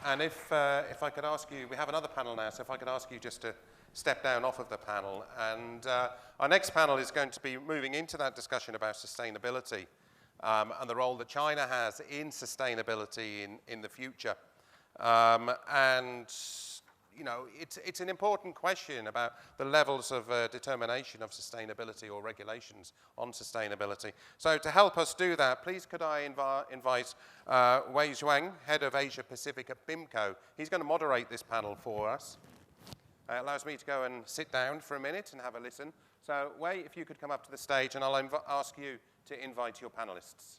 And if I could ask you, we have another panel now, so if I could ask you just to step down off of the panel. And our next panel is going to be moving into that discussion about sustainability and the role that China has in sustainability in the future. And you know, it's an important question about the levels of determination of sustainability or regulations on sustainability. So to help us do that, please could I invite Wei Zhuang, Head of Asia Pacific at BIMCO. He's going to moderate this panel for us. It allows me to go and sit down for a minute and have a listen. So Wei, if you could come up to the stage, and I'll ask you to invite your panelists.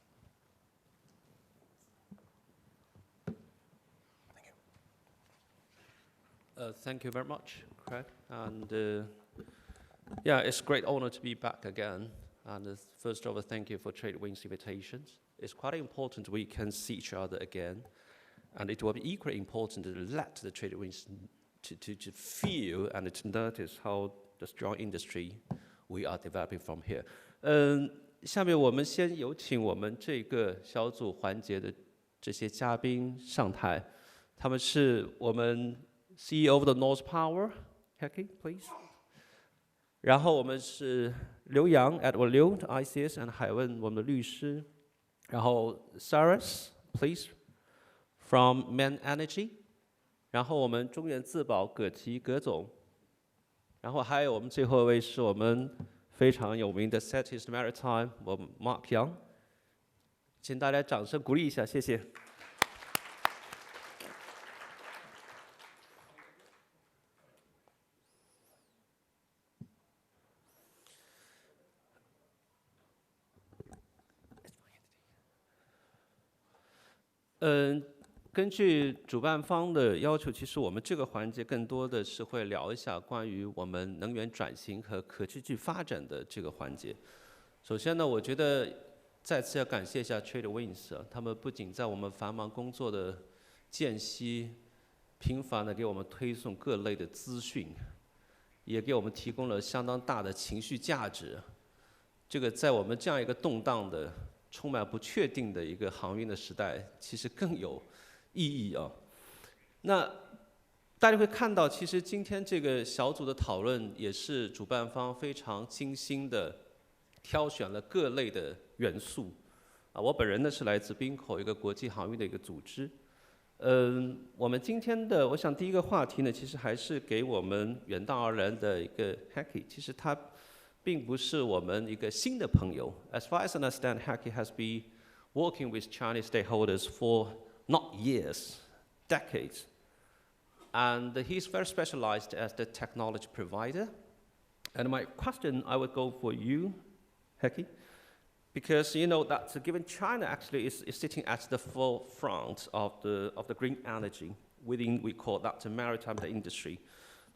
Thank you very much, Craig. And yeah, it's a great honor to be back again. And first of all, thank you for TradeWinds invitations. It's quite important we can see each other again. And it will be equally important to let the TradeWinds to feel and to notice how the strong industry we are developing from here. 下面我们先有请我们这个小组环节的这些嘉宾上台，他们是我们 CEO of the North Power, Heki, please. 然后我们是刘洋 Edward Liu, ICS, and 海问我们的律师。然后 Cyrus, please, from Man Energy. 然后我们中原自保葛琦葛总。然后还有我们最后一位是我们非常有名的 Cetis Maritime, 我们 Mark Young。请大家掌声鼓励一下，谢谢。根据主办方的要求，其实我们这个环节更多的是会聊一下关于我们能源转型和可持续发展的这个环节。首先呢，我觉得再次要感谢一下 TradeWinds， 他们不仅在我们繁忙工作的间隙，频繁地给我们推送各类的资讯，也给我们提供了相当大的情绪价值。这个在我们这样一个动荡的、充满不确定的一个航运的时代，其实更有意义啊。那大家会看到，其实今天这个小组的讨论也是主办方非常精心的挑选了各类的元素。我本人呢是来自滨口一个国际航运的一个组织。我们今天的，我想第一个话题呢，其实还是给我们远道而来的一个 Heki， 其实他并不是我们一个新的朋友。As far as I understand, Heki has been working with Chinese stakeholders for not years, decades. And he's very specialized as the technology provider. And my question, I would go for you, Heki, because you know that given China actually is sitting at the forefront of the green energy within, we call that the maritime industry,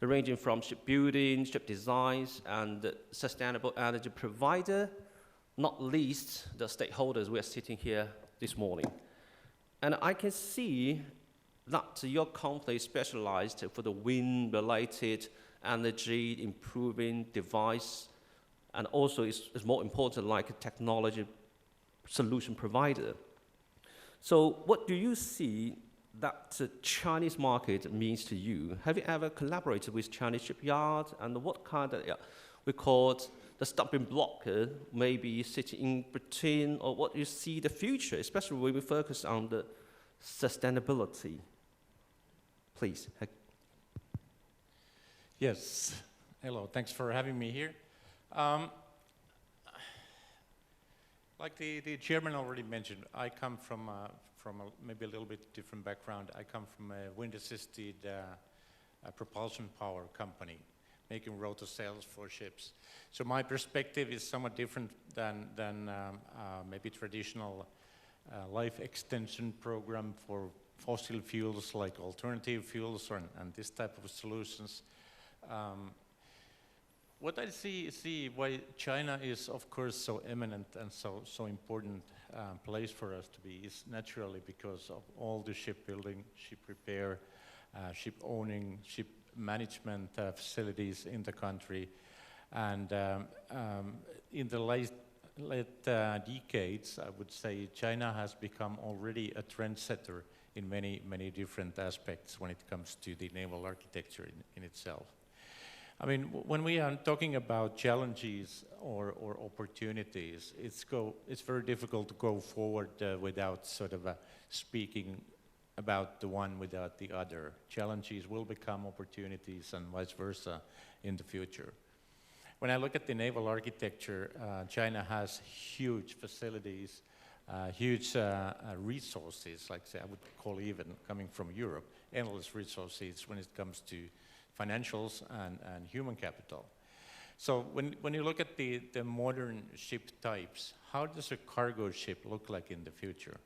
ranging from shipbuilding, ship designs, and sustainable energy provider, not least the stakeholders we are sitting here this morning. And I can see that your company is specialized for the wind-related energy improving device, and also is more important like a technology solution provider. So what do you see that the Chinese market means to you? Have you ever collaborated with Chinese shipyards, and what kind of, we call it the stumbling block, maybe sitting in between, or what you see the future, especially when we focus on the sustainability? Please. Yes. Hello. Thanks for having me here. Like the chairman already mentioned, I come from maybe a little bit different background. I come from a wind-assisted propulsion power company, making rotor sails for ships. So my perspective is somewhat different than maybe traditional life extension program for fossil fuels like alternative fuels and this type of solutions. What I see why China is of course so eminent and so important place for us to be is naturally because of all the shipbuilding, ship repair, ship owning, ship management facilities in the country. And in the late decades, I would say China has become already a trendsetter in many different aspects when it comes to the naval architecture in itself. I mean, when we are talking about challenges or opportunities, it's very difficult to go forward without sort of speaking about the one without the other. Challenges will become opportunities and vice versa in the future. When I look at the naval architecture, China has huge facilities, huge resources, like say I would call even coming from Europe, endless resources when it comes to financials and human capital. So when you look at the modern ship types, how does a cargo ship look like in the future?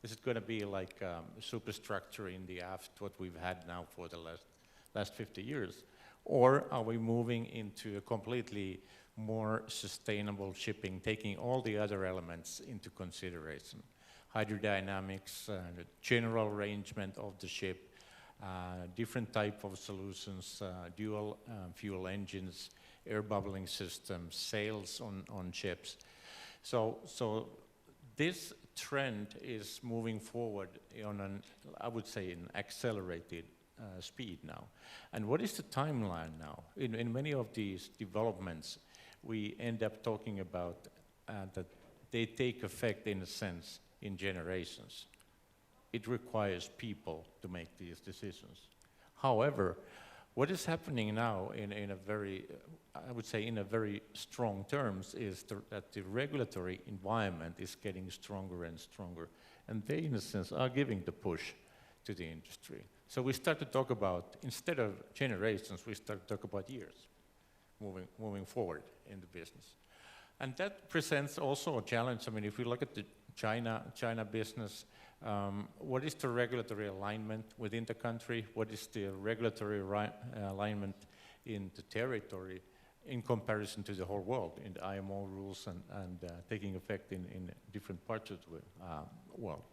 Is it going to be like superstructure in the aft, what we've had now for the last 50 years? Or are we moving into a completely more sustainable shipping, taking all the other elements into consideration? Hydrodynamics, the general arrangement of the ship, different type of solutions, dual fuel engines, air bubbling systems, sails on ships. So this trend is moving forward on an, I would say, an accelerated speed now. And what is the timeline now? In many of these developments, we end up talking about that they take effect, in a sense, in generations. It requires people to make these decisions. However, what is happening now in a very, I would say in a very strong terms, is that the regulatory environment is getting stronger and stronger. And they, in a sense, are giving the push to the industry. So we start to talk about, instead of generations, we start to talk about years moving forward in the business. And that presents also a challenge. I mean, if we look at the China business, what is the regulatory alignment within the country? What is the regulatory alignment in the territory in comparison to the whole world, in the IMO rules and taking effect in different parts of the world?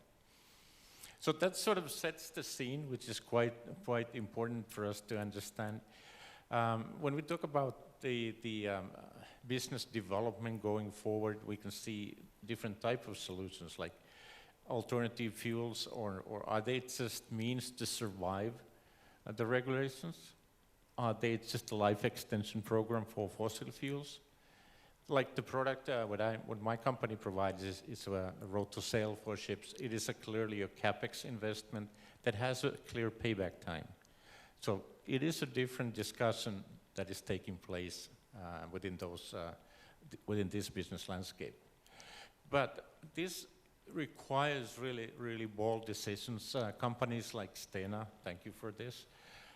So that sort of sets the scene, which is quite important for us to understand. When we talk about the business development going forward, we can see different type of solutions like alternative fuels, or are they just means to survive the regulations? Are they just a life extension program for fossil fuels? Like the product, what my company provides is a road to sail for ships. It is clearly a CapEx investment that has a clear payback time. So it is a different discussion that is taking place within this business landscape. But this requires really bold decisions. Companies like Stena, thank you for this,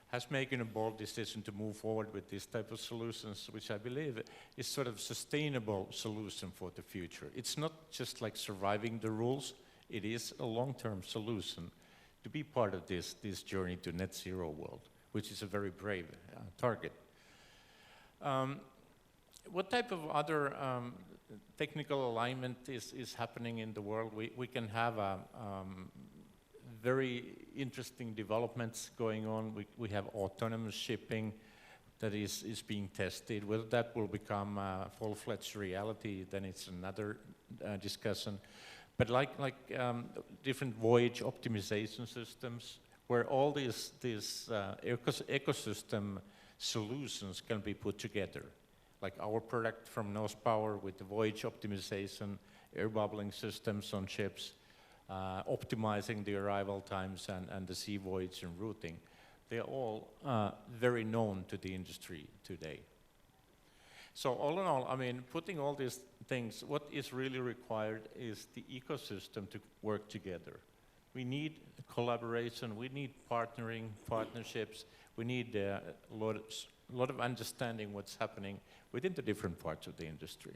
has making a bold decision to move forward with this type of solutions, which I believe is sort of sustainable solution for the future. It's not just like surviving the rules, it is a long-term solution to be part of this journey to net zero world, which is a very brave target. What type of other technical alignment is happening in the world? We can have very interesting developments going on. We have autonomous shipping that is being tested. Whether that will become full-fledged reality, then it's another discussion. But like different voyage optimization systems, where all these ecosystem solutions can be put together. Like our product from Nose Power with the voyage optimization, air bubbling systems on ships, optimizing the arrival times and the sea voyage and routing. They're all very known to the industry today. So all in all, I mean, putting all these things, what is really required is the ecosystem to work together. We need collaboration, we need partnerships, we need a lot of understanding what's happening within the different parts of the industry.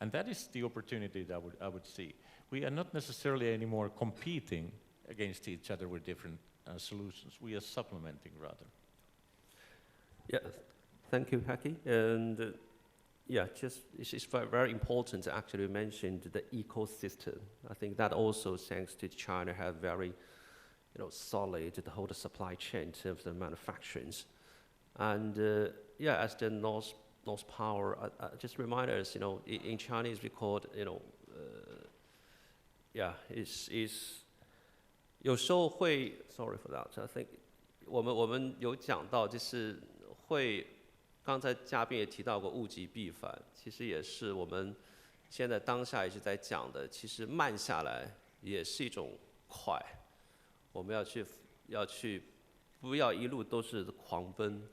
And that is the opportunity that I would see. We are not necessarily anymore competing against each other with different solutions. We are supplementing rather. Yeah, thank you, Heikki. And yeah, it's very important to actually mention the ecosystem. I think that also, thanks to China, have very solid the whole supply chain in terms of manufacturing. And yeah, as the North Power, just remind us, in Chinese we call it, yeah, it's 有时候会 ，sorry for that， I think 我们有讲到，就是会，刚才嘉宾也提到过物极必反，其实也是我们现在当下一直在讲的，其实慢下来也是一种快，我们要去，不要一路都是狂奔，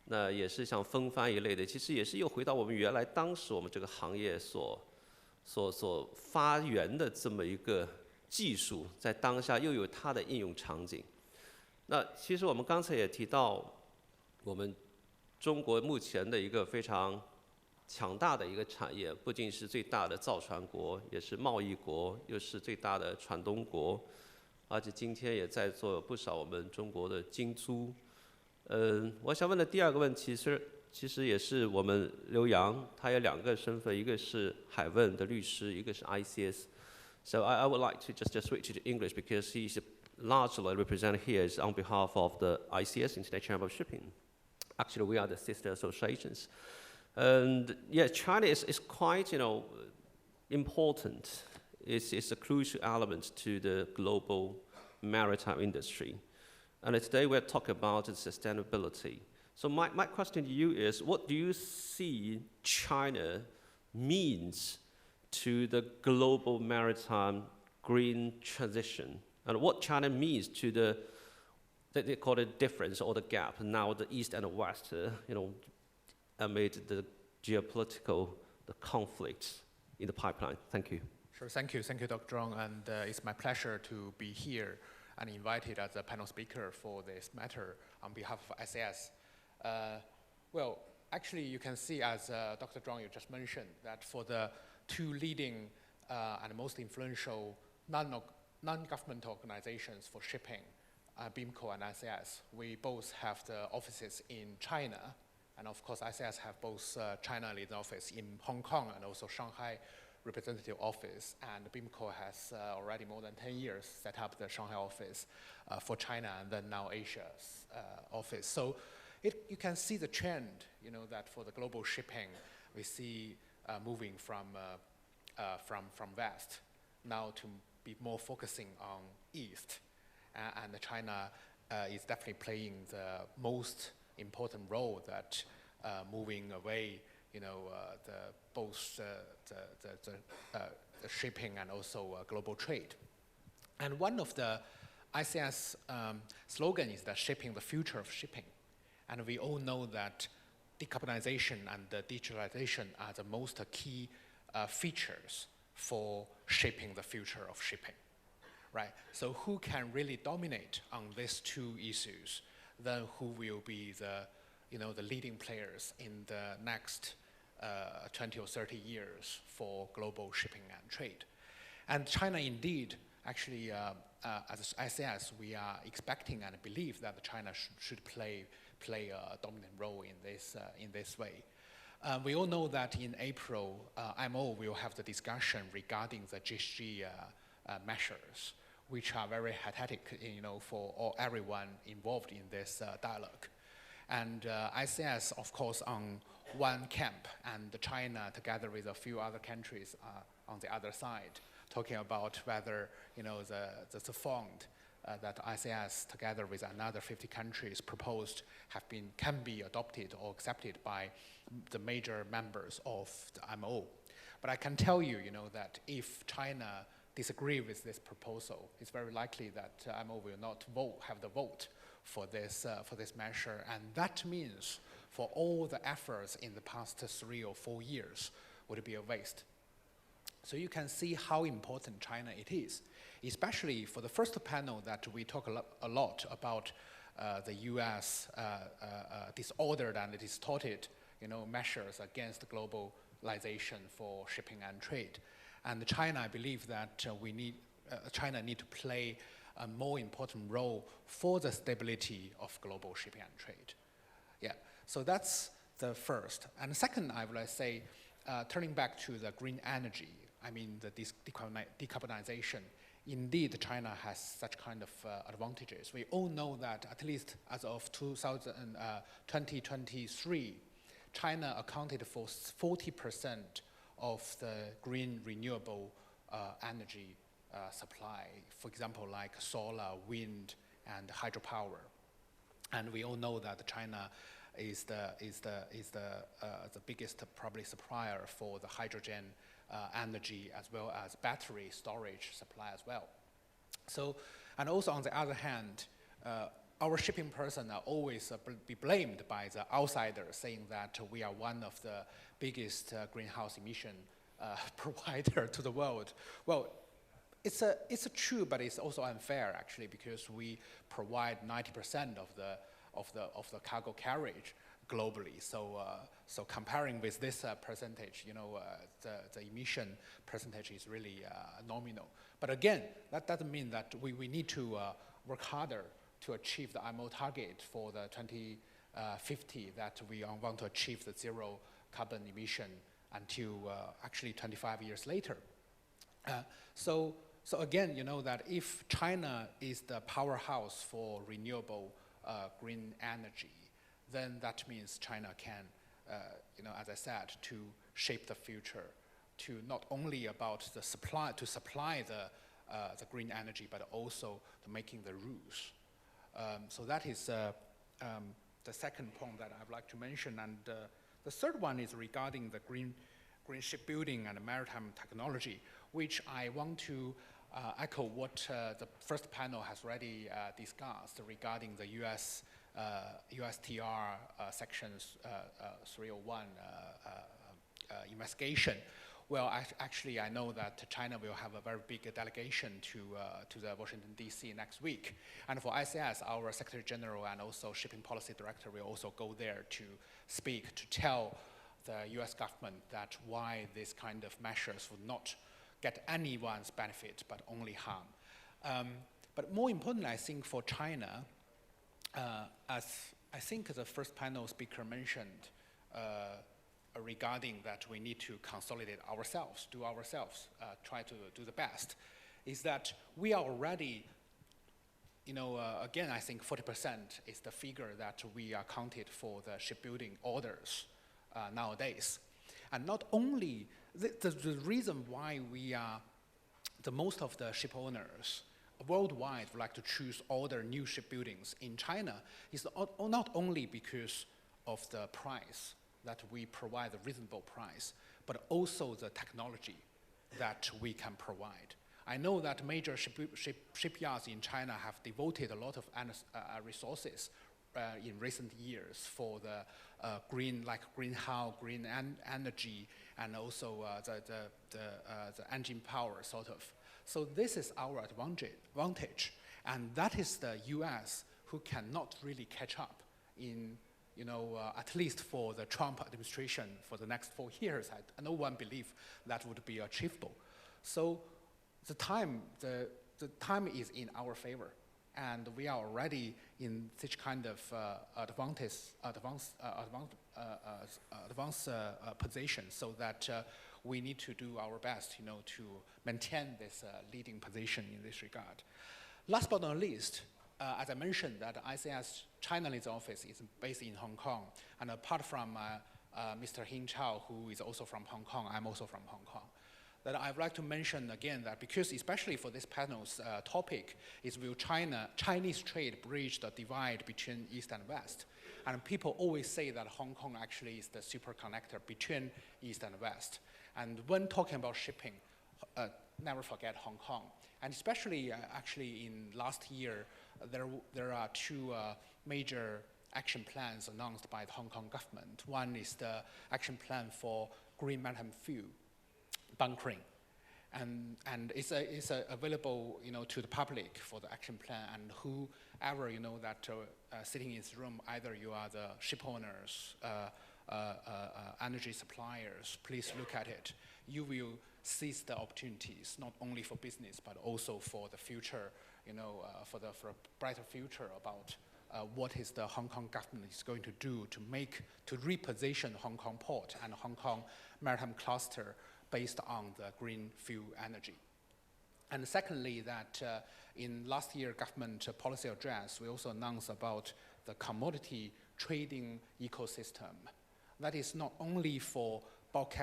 那也是像风帆一类的，其实也是又回到我们原来当时我们这个行业所发源的这么一个技术，在当下又有它的应用场景。那其实我们刚才也提到，我们中国目前的一个非常强大的一个产业，不仅是最大的造船国，也是贸易国，又是最大的船东国，而且今天也在做不少我们中国的精租。我想问的第二个问题其实也是我们刘洋，他有2个身份，一个是海问的律师，一个是 ICS。So I would like to just switch to English because he's largely represented here on behalf of the ICS, International Chamber of Shipping. Actually, we are the sister associations. And yeah, China is quite, important. It's a crucial element to the global maritime industry. And today we're talking about sustainability. So my question to you is, what do you see China means to the global maritime green transition? And what China means to they call it difference or the gap, now the East and the West, amid the geopolitical conflicts in the pipeline. Thank you. Sure, thank you, Dr. Zhang, and it's my pleasure to be here and invited as a panel speaker for this matter on behalf of SIS. Well, actually, you can see, as Dr. Zhang you just mentioned, that for the 2 leading and most influential non-governmental organizations for shipping, BIMCO and ICS, we both have the offices in China, and of course ICS have both China lead office in Hong Kong and also Shanghai representative office, and BIMCO has already more than 10 years set up the Shanghai office for China and then now Asia's office. So you can see the trend, that for the global shipping, we see moving from West now to be more focusing on East. And China is definitely playing the most important role that moving away, both the shipping and also global trade. And one of the ICS slogan is that shaping the future of shipping. And we all know that decarbonization and digitalization are the most key features for shaping the future of shipping, right? So who can really dominate on these 2 issues, then who will be the leading players in the next 20 or 30 years for global shipping and trade. And China indeed, actually, as ICS, we are expecting and believe that China should play a dominant role in this way. We all know that in April, IMO will have the discussion regarding the GHG measures, which are very heterogeneous, for everyone involved in this dialogue. And ICS, of course, on one camp, and China, together with a few other countries, on the other side, talking about whether the fund that ICS, together with another 50 countries, proposed can be adopted or accepted by the major members of the IMO. But I can tell you, that if China disagree with this proposal, it's very likely that IMO will not have the vote for this measure, and that means for all the efforts in the past 3 or 4 years would be a waste. So you can see how important China it is, especially for the first panel that we talk a lot about the U.S. Disordered and distorted, measures against globalization for shipping and trade. And China, I believe that China need to play a more important role for the stability of global shipping and trade. Yeah, so that's the first. And the second, I would say, turning back to the green energy, I mean the decarbonization. Indeed, China has such kind of advantages. We all know that at least as of 2023, China accounted for 40% of the green renewable energy supply, for example, like solar, wind, and hydropower. And we all know that China is the biggest probably supplier for the hydrogen energy as well as battery storage supply as well. So, and also on the other hand, our shipping person are always be blamed by the outsiders, saying that we are one of the biggest greenhouse emission provider to the world. Well, it's true, but it's also unfair actually, because we provide 90% of the cargo carriage globally. So so comparing with this percentage, the emission percentage is really nominal. But again, that doesn't mean that we need to work harder to achieve the IMO target for the 2050, that we want to achieve the zero carbon emission until actually 25 years later. So again, that if China is the powerhouse for renewable green energy, then that means China can, as I said, to shape the future, to not only about the supply, to supply the green energy, but also to making the rules. So that is the second point that I'd like to mention. And the third one is regarding the green shipbuilding and maritime technology, which I want to echo what the first panel has already discussed regarding the USTR sections 301 investigation. Well, actually, I know that China will have a very big delegation to the Washington, D.C. next week. And for ICS, our Secretary General and also Shipping Policy Director will also go there to speak, to tell the U.S. government that why this kind of measures would not get anyone's benefit, but only harm. But more importantly, I think for China, as I think the first panel speaker mentioned, regarding that we need to consolidate ourselves, try to do the best, is that we are already, again, I think 40% is the figure that we are counted for the shipbuilding orders nowadays. And not only, the reason why we are, the most of the ship owners worldwide would like to choose all their new shipbuildings in China is not only because of the price, that we provide a reasonable price, but also the technology that we can provide. I know that major shipyards in China have devoted a lot of resources in recent years for the green energy, and also the engine power, sort of. So this is our advantage, and that is the US who cannot really catch up in, at least for the Trump administration for the next 4 years. No one believes that would be achievable. So the time is in our favor, and we are already in such kind of advanced position, so that we need to do our best, to maintain this leading position in this regard. Last but not least, as I mentioned, that ICS China Leads office is based in Hong Kong, and apart from Mr. Hing Chao, who is also from Hong Kong, I'm also from Hong Kong. That I'd like to mention again that because especially for this panel's topic is will Chinese trade bridge the divide between East and West? And people always say that Hong Kong actually is the super connector between East and West. And when talking about shipping, never forget Hong Kong. And especially actually in last year, there are two major action plans announced by the Hong Kong government. One is the action plan for green maritime fuel bunkering, and it's available to the public for the action plan. And whoever that sitting in this room, either you are the ship owners, energy suppliers, please look at it. You will seize the opportunities not only for business but also for the future, for a brighter future about what is the Hong Kong government is going to do to reposition Hong Kong port and Hong Kong maritime cluster based on the green fuel energy. And secondly, that in last year government policy address, we also announced about the commodity trading ecosystem. That is not only for bulk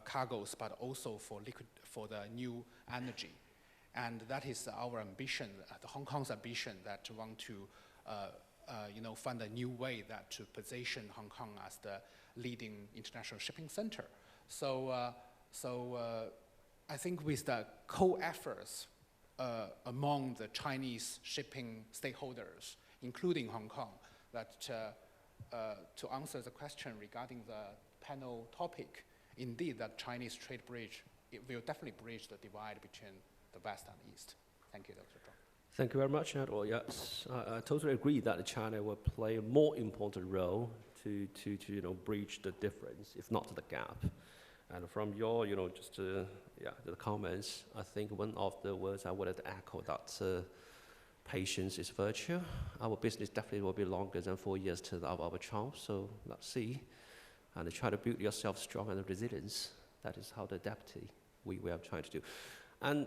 cargoes, but also for the new energy. And that is our ambition, the Hong Kong's ambition, that want to find a new way that to position Hong Kong as the leading international shipping center. So I think with the co-efforts among the Chinese shipping stakeholders, including Hong Kong, that to answer the question regarding the panel topic, indeed that Chinese trade bridge, it will definitely bridge the divide between the West and East. Thank you, Dr. Zhou. Thank you very much, Edward. Yes, I totally agree that China will play a more important role to bridge the difference, if not the gap. And from your, the comments, I think one of the words I wanted to echo that patience is virtue. Our business definitely will be longer than 4 years to our charm. So let's see, and try to build yourself strong and resilience. That is how the adapting we are trying to do. And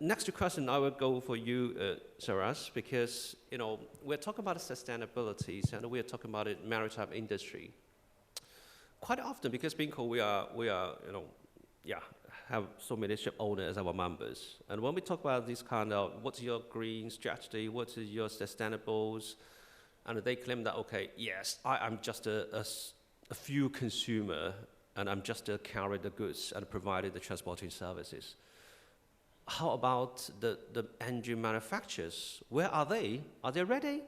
next question, I will go for you, Saras, because we're talking about sustainability, and we're talking about it maritime industry. Quite often, because Binko, we are have so many ship owners as our members, and when we talk about this kind of what's your green strategy, what is your sustainables, and they claim that yes, I'm just a fuel consumer, and I'm just carry the goods and provided the transporting services. How about the engine manufacturers? Where are they? Are they ready?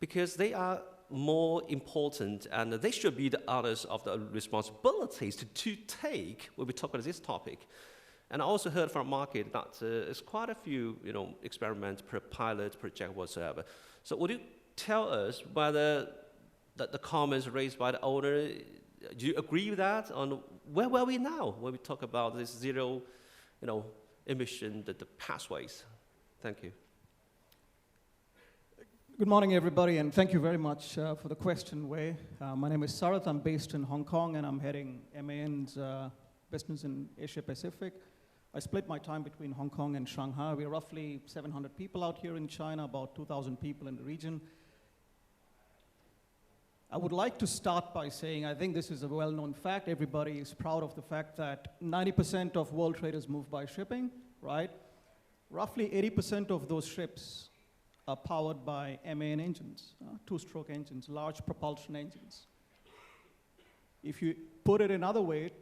Because they are more important, and they should be the others of the responsibilities to take when we talk about this topic. And I also heard from market that there's quite a few experiments per pilot, project, whatsoever. So would you tell us whether the comments raised by the owner, do you agree with that? On where were we now when we talk about this zero, emission, the pathways? Thank you. Good morning, everybody, and thank you very much for the question, Wei. My name is Sarath. I'm based in Hong Kong, and I'm heading MAN's business in Asia Pacific. I split my time between Hong Kong and Shanghai. We're roughly 700 people out here in China, about 2,000 people in the region. I would like to start by saying I think this is a well-known fact. Everybody is proud of the fact that 90% of world trade is moved by shipping, right? Roughly 80% of those ships are powered by MAN engines, two-stroke engines, large propulsion engines. If you put it another way,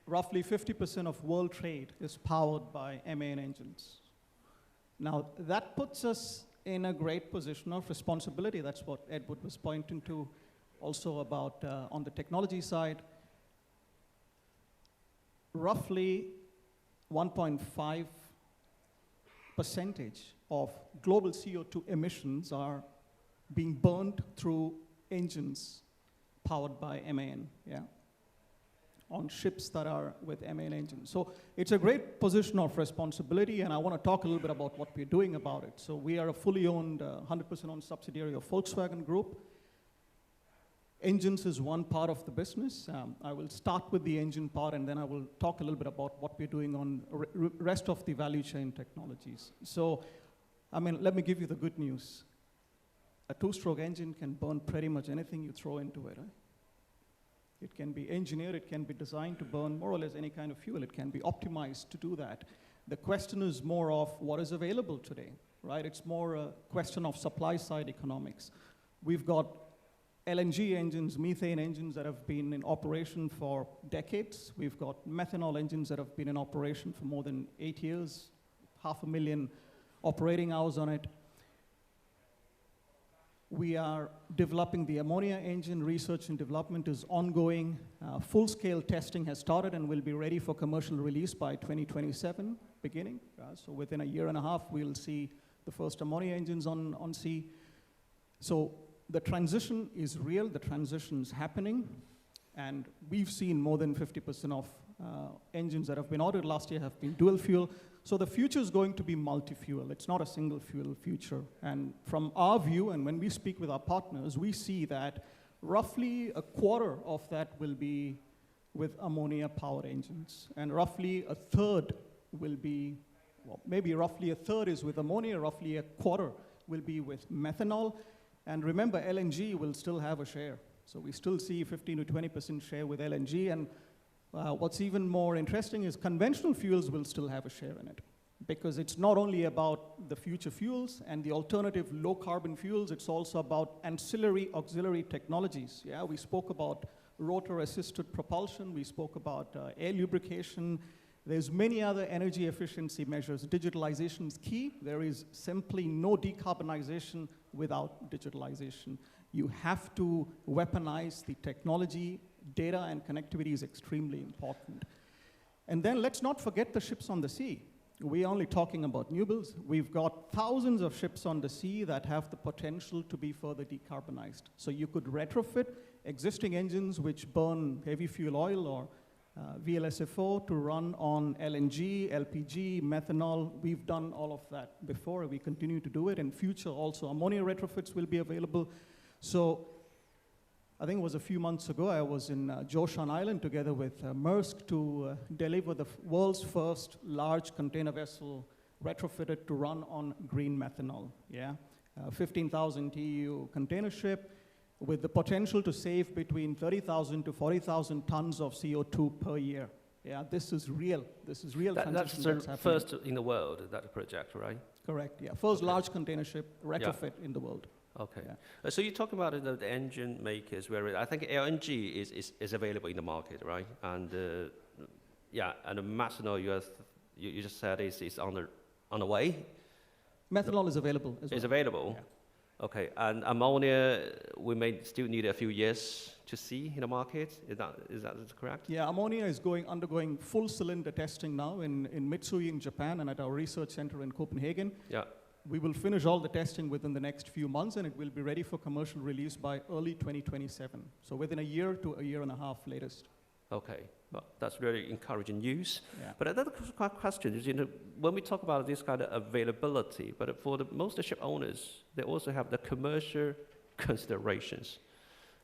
roughly 50% of world trade is powered by MAN engines. Now, that puts us in a great position of responsibility. That's what Edward was pointing to also about on the technology side. Roughly 1.5% of global CO2 emissions are being burned through engines powered by MAN, on ships that are with MAN engines. So it's a great position of responsibility, and I want to talk a little bit about what we're doing about it. So we are a fully owned, 100% owned subsidiary of Volkswagen Group. Engines is one part of the business. I will start with the engine part, and then I will talk a little bit about what we're doing on rest of the value chain technologies. So, let me give you the good news. A two-stroke engine can burn pretty much anything you throw into it. Right? It can be engineered, it can be designed to burn more or less any kind of fuel. It can be optimized to do that. The question is more of what is available today, right? It's more a question of supply-side economics. We've got LNG engines, methane engines that have been in operation for decades. We've got methanol engines that have been in operation for more than 8 years, 500,000 operating hours on it. We are developing the ammonia engine. Research and development is ongoing. Full-scale testing has started and will be ready for commercial release by 2027 beginning. So within a year and a half, we'll see the first ammonia engines on sea. So the transition is real, the transition's happening, and we've seen more than 50% of engines that have been ordered last year have been dual fuel. So the future is going to be multi-fuel. It's not a single fuel future. And from our view, and when we speak with our partners, we see that roughly a quarter of that will be with ammonia-powered engines, and roughly a third will be, well, maybe roughly a third is with ammonia, roughly a quarter will be with methanol. And remember, LNG will still have a share. So we still see 15 to 20% share with LNG. And what's even more interesting is conventional fuels will still have a share in it. because it's not only about the future fuels and the alternative low carbon fuels, it's also about ancillary auxiliary technologies. Yeah, we spoke about rotor assisted propulsion, we spoke about air lubrication. There's many other energy efficiency measures. Digitalization is key. There is simply no decarbonization without digitalization. You have to weaponize the technology. Data and connectivity is extremely important. And then let's not forget the ships on the sea. We're only talking about new builds. We've got thousands of ships on the sea that have the potential to be further decarbonized. So you could retrofit existing engines which burn heavy fuel oil or VLSFO to run on LNG, LPG, methanol. We've done all of that before. We continue to do it. In future also, ammonia retrofits will be available. So I think it was a few months ago, I was in Zhoushan Island together with Maersk to deliver the world's first large container vessel retrofitted to run on green methanol. Yeah, 15,000 TEU container ship with the potential to save between 30,000 to 40,000 tons of CO2 per year. Yeah, this is real. This is real transition That's happening. first in the world, that project, right? Correct, yeah. First large container ship retrofit in the world. Okay. Yeah. So you talk about the engine makers, where I think LNG is available in the market, right? And yeah, and the methanol you just said is on the way. Methanol is available as well. Is available. Yeah. Okay, and ammonia we may still need a few years to see in the market. Is that correct? Yeah, ammonia is undergoing full cylinder testing now in Mitsui in Japan and at our research center in Copenhagen. Yeah. We will finish all the testing within the next few months, and it will be ready for commercial release by early 2027. So within a year to a year and a half latest. Okay, well, that's really encouraging news. Yeah. But another question is, when we talk about this kind of availability, but for most ship owners, they also have the commercial considerations.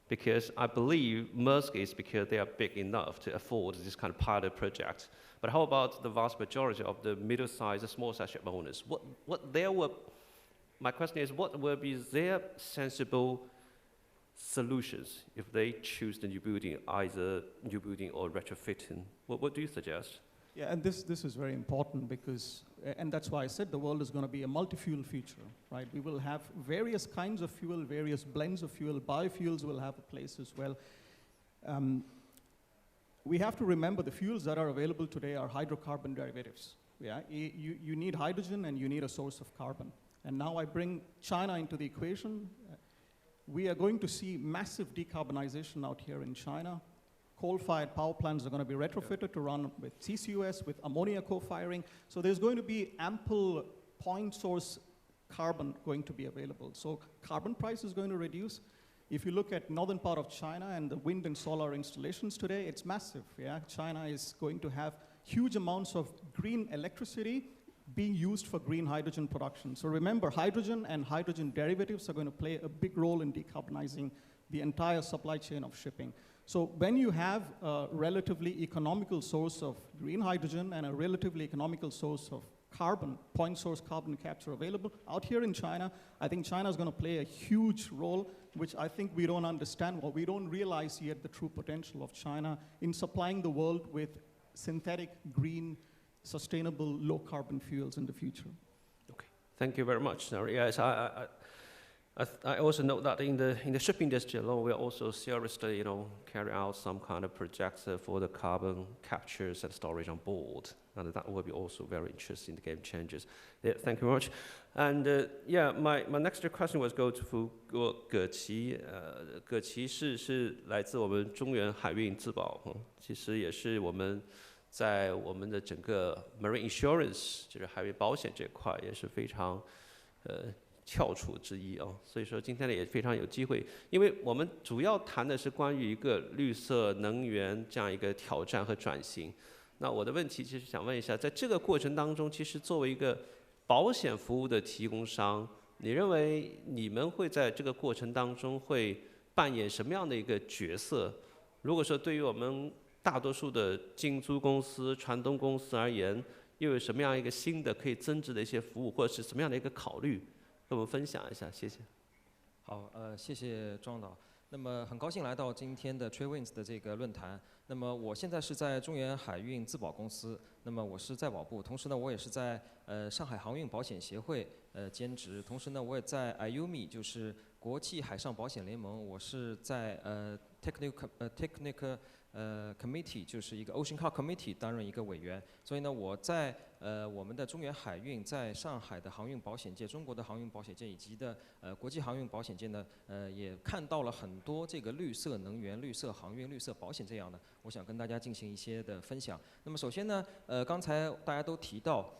Because I believe Maersk is because they are big enough to afford this kind of pilot project. But how about the vast majority of the middle-sized, small-sized ship owners? My question is, what will be their sensible solutions if they choose the new building, either new building or retrofitting? What do you suggest? Yeah, and this is very important because, and that's why I said the world is going to be a multi-fuel future, right? We will have various kinds of fuel, various blends of fuel. Biofuels will have a place as well. We have to remember the fuels that are available today are hydrocarbon derivatives. Yeah, you need hydrogen and you need a source of carbon. And now I bring China into the equation. We are going to see massive decarbonization out here in China. Coal-fired power plants are going to be retrofitted to run with CCUS, with ammonia co-firing. So there's going to be ample point source carbon going to be available. So carbon price is going to reduce. If you look at northern part of China and the wind and solar installations today, it's massive. Yeah? China is going to have huge amounts of green electricity being used for green hydrogen production. So remember, hydrogen and hydrogen derivatives are going to play a big role in decarbonizing the entire supply chain of shipping. So when you have a relatively economical source of green hydrogen and a relatively economical source of carbon, point source carbon capture available out here in China, I think China is going to play a huge role, which I think we don't understand, or we don't realize yet the true potential of China in supplying the world with synthetic, green, sustainable, low-carbon fuels in the future. Okay, thank you very much. Yes, I also note that in the shipping industry alone, we are also seriously, carry out some kind of projects for the carbon captures and storage on board, and that will be also very interesting. The game changes. Yeah, thank you very much. And yeah, my next question was go to 葛琦。葛琦是来自我们中原海运自保，其实也是我们在我们的整个 marine insurance 就是海运保险这块也是非常翘楚之一啊，所以说今天呢也非常有机会，因为我们主要谈的是关于一个绿色能源这样一个挑战和转型。那我的问题其实想问一下，在这个过程当中，其实作为一个保险服务的提供商，你认为你们会在这个过程当中会扮演什么样的一个角色？如果说对于我们大多数的金租公司、传统公司而言，又有什么样一个新的可以增值的一些服务，或者是什么样的一个考虑？跟我们分享一下，谢谢。好，谢谢庄导。那么很高兴来到今天的 TradeWinds 的这个论坛。那么我现在是在中原海运自保公司，那么我是在保部，同时呢我也是在上海航运保险协会兼职，同时呢我也在 IUMI 就是国际海上保险联盟，我是在technical committee 就是一个 Ocean Car Committee 担任一个委员，所以呢我在我们的中原海运在上海的航运保险界、中国的航运保险界以及的国际航运保险界呢也看到了很多这个绿色能源、绿色航运、绿色保险这样的，我想跟大家进行一些的分享。那么首先呢刚才大家都提到。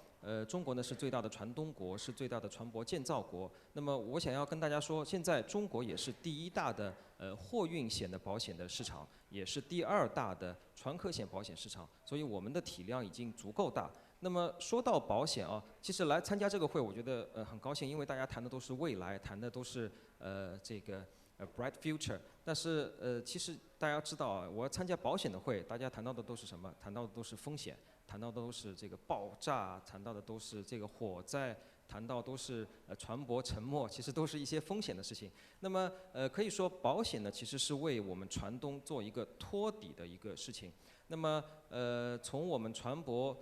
中国呢是最大的船东国，是最大的船舶建造国。那么我想要跟大家说，现在中国也是第一大的货运险的保险的市场，也是第二大的船科险保险市场，所以我们的体量已经足够大。那么说到保险啊，其实来参加这个会，我觉得很高兴，因为大家谈的都是未来，谈的都是这个bright future。但是其实大家知道啊，我参加保险的会，大家谈到的都是什么？谈到的都是风险。谈到的都是这个爆炸，谈到的都是这个火灾，谈到都是船舶沉没，其实都是一些风险的事情。那么可以说保险呢，其实是为我们船东做一个托底的一个事情。那么从我们船舶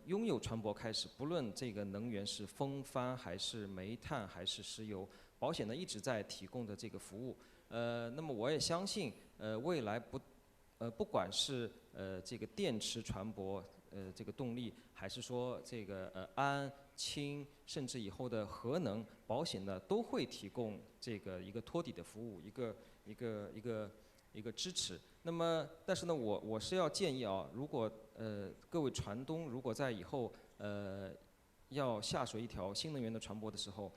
拥有船舶开始，不论这个能源是风帆还是煤炭还是石油，保险呢一直在提供的这个服务。那么我也相信未来不管是这个电池船舶。这个动力，还是说这个氨、氢，甚至以后的核能保险呢，都会提供这个一个托底的服务，一个支持。那么，但是呢，我是要建议啊，如果各位船东如果在以后要下水一条新能源的船舶的时候，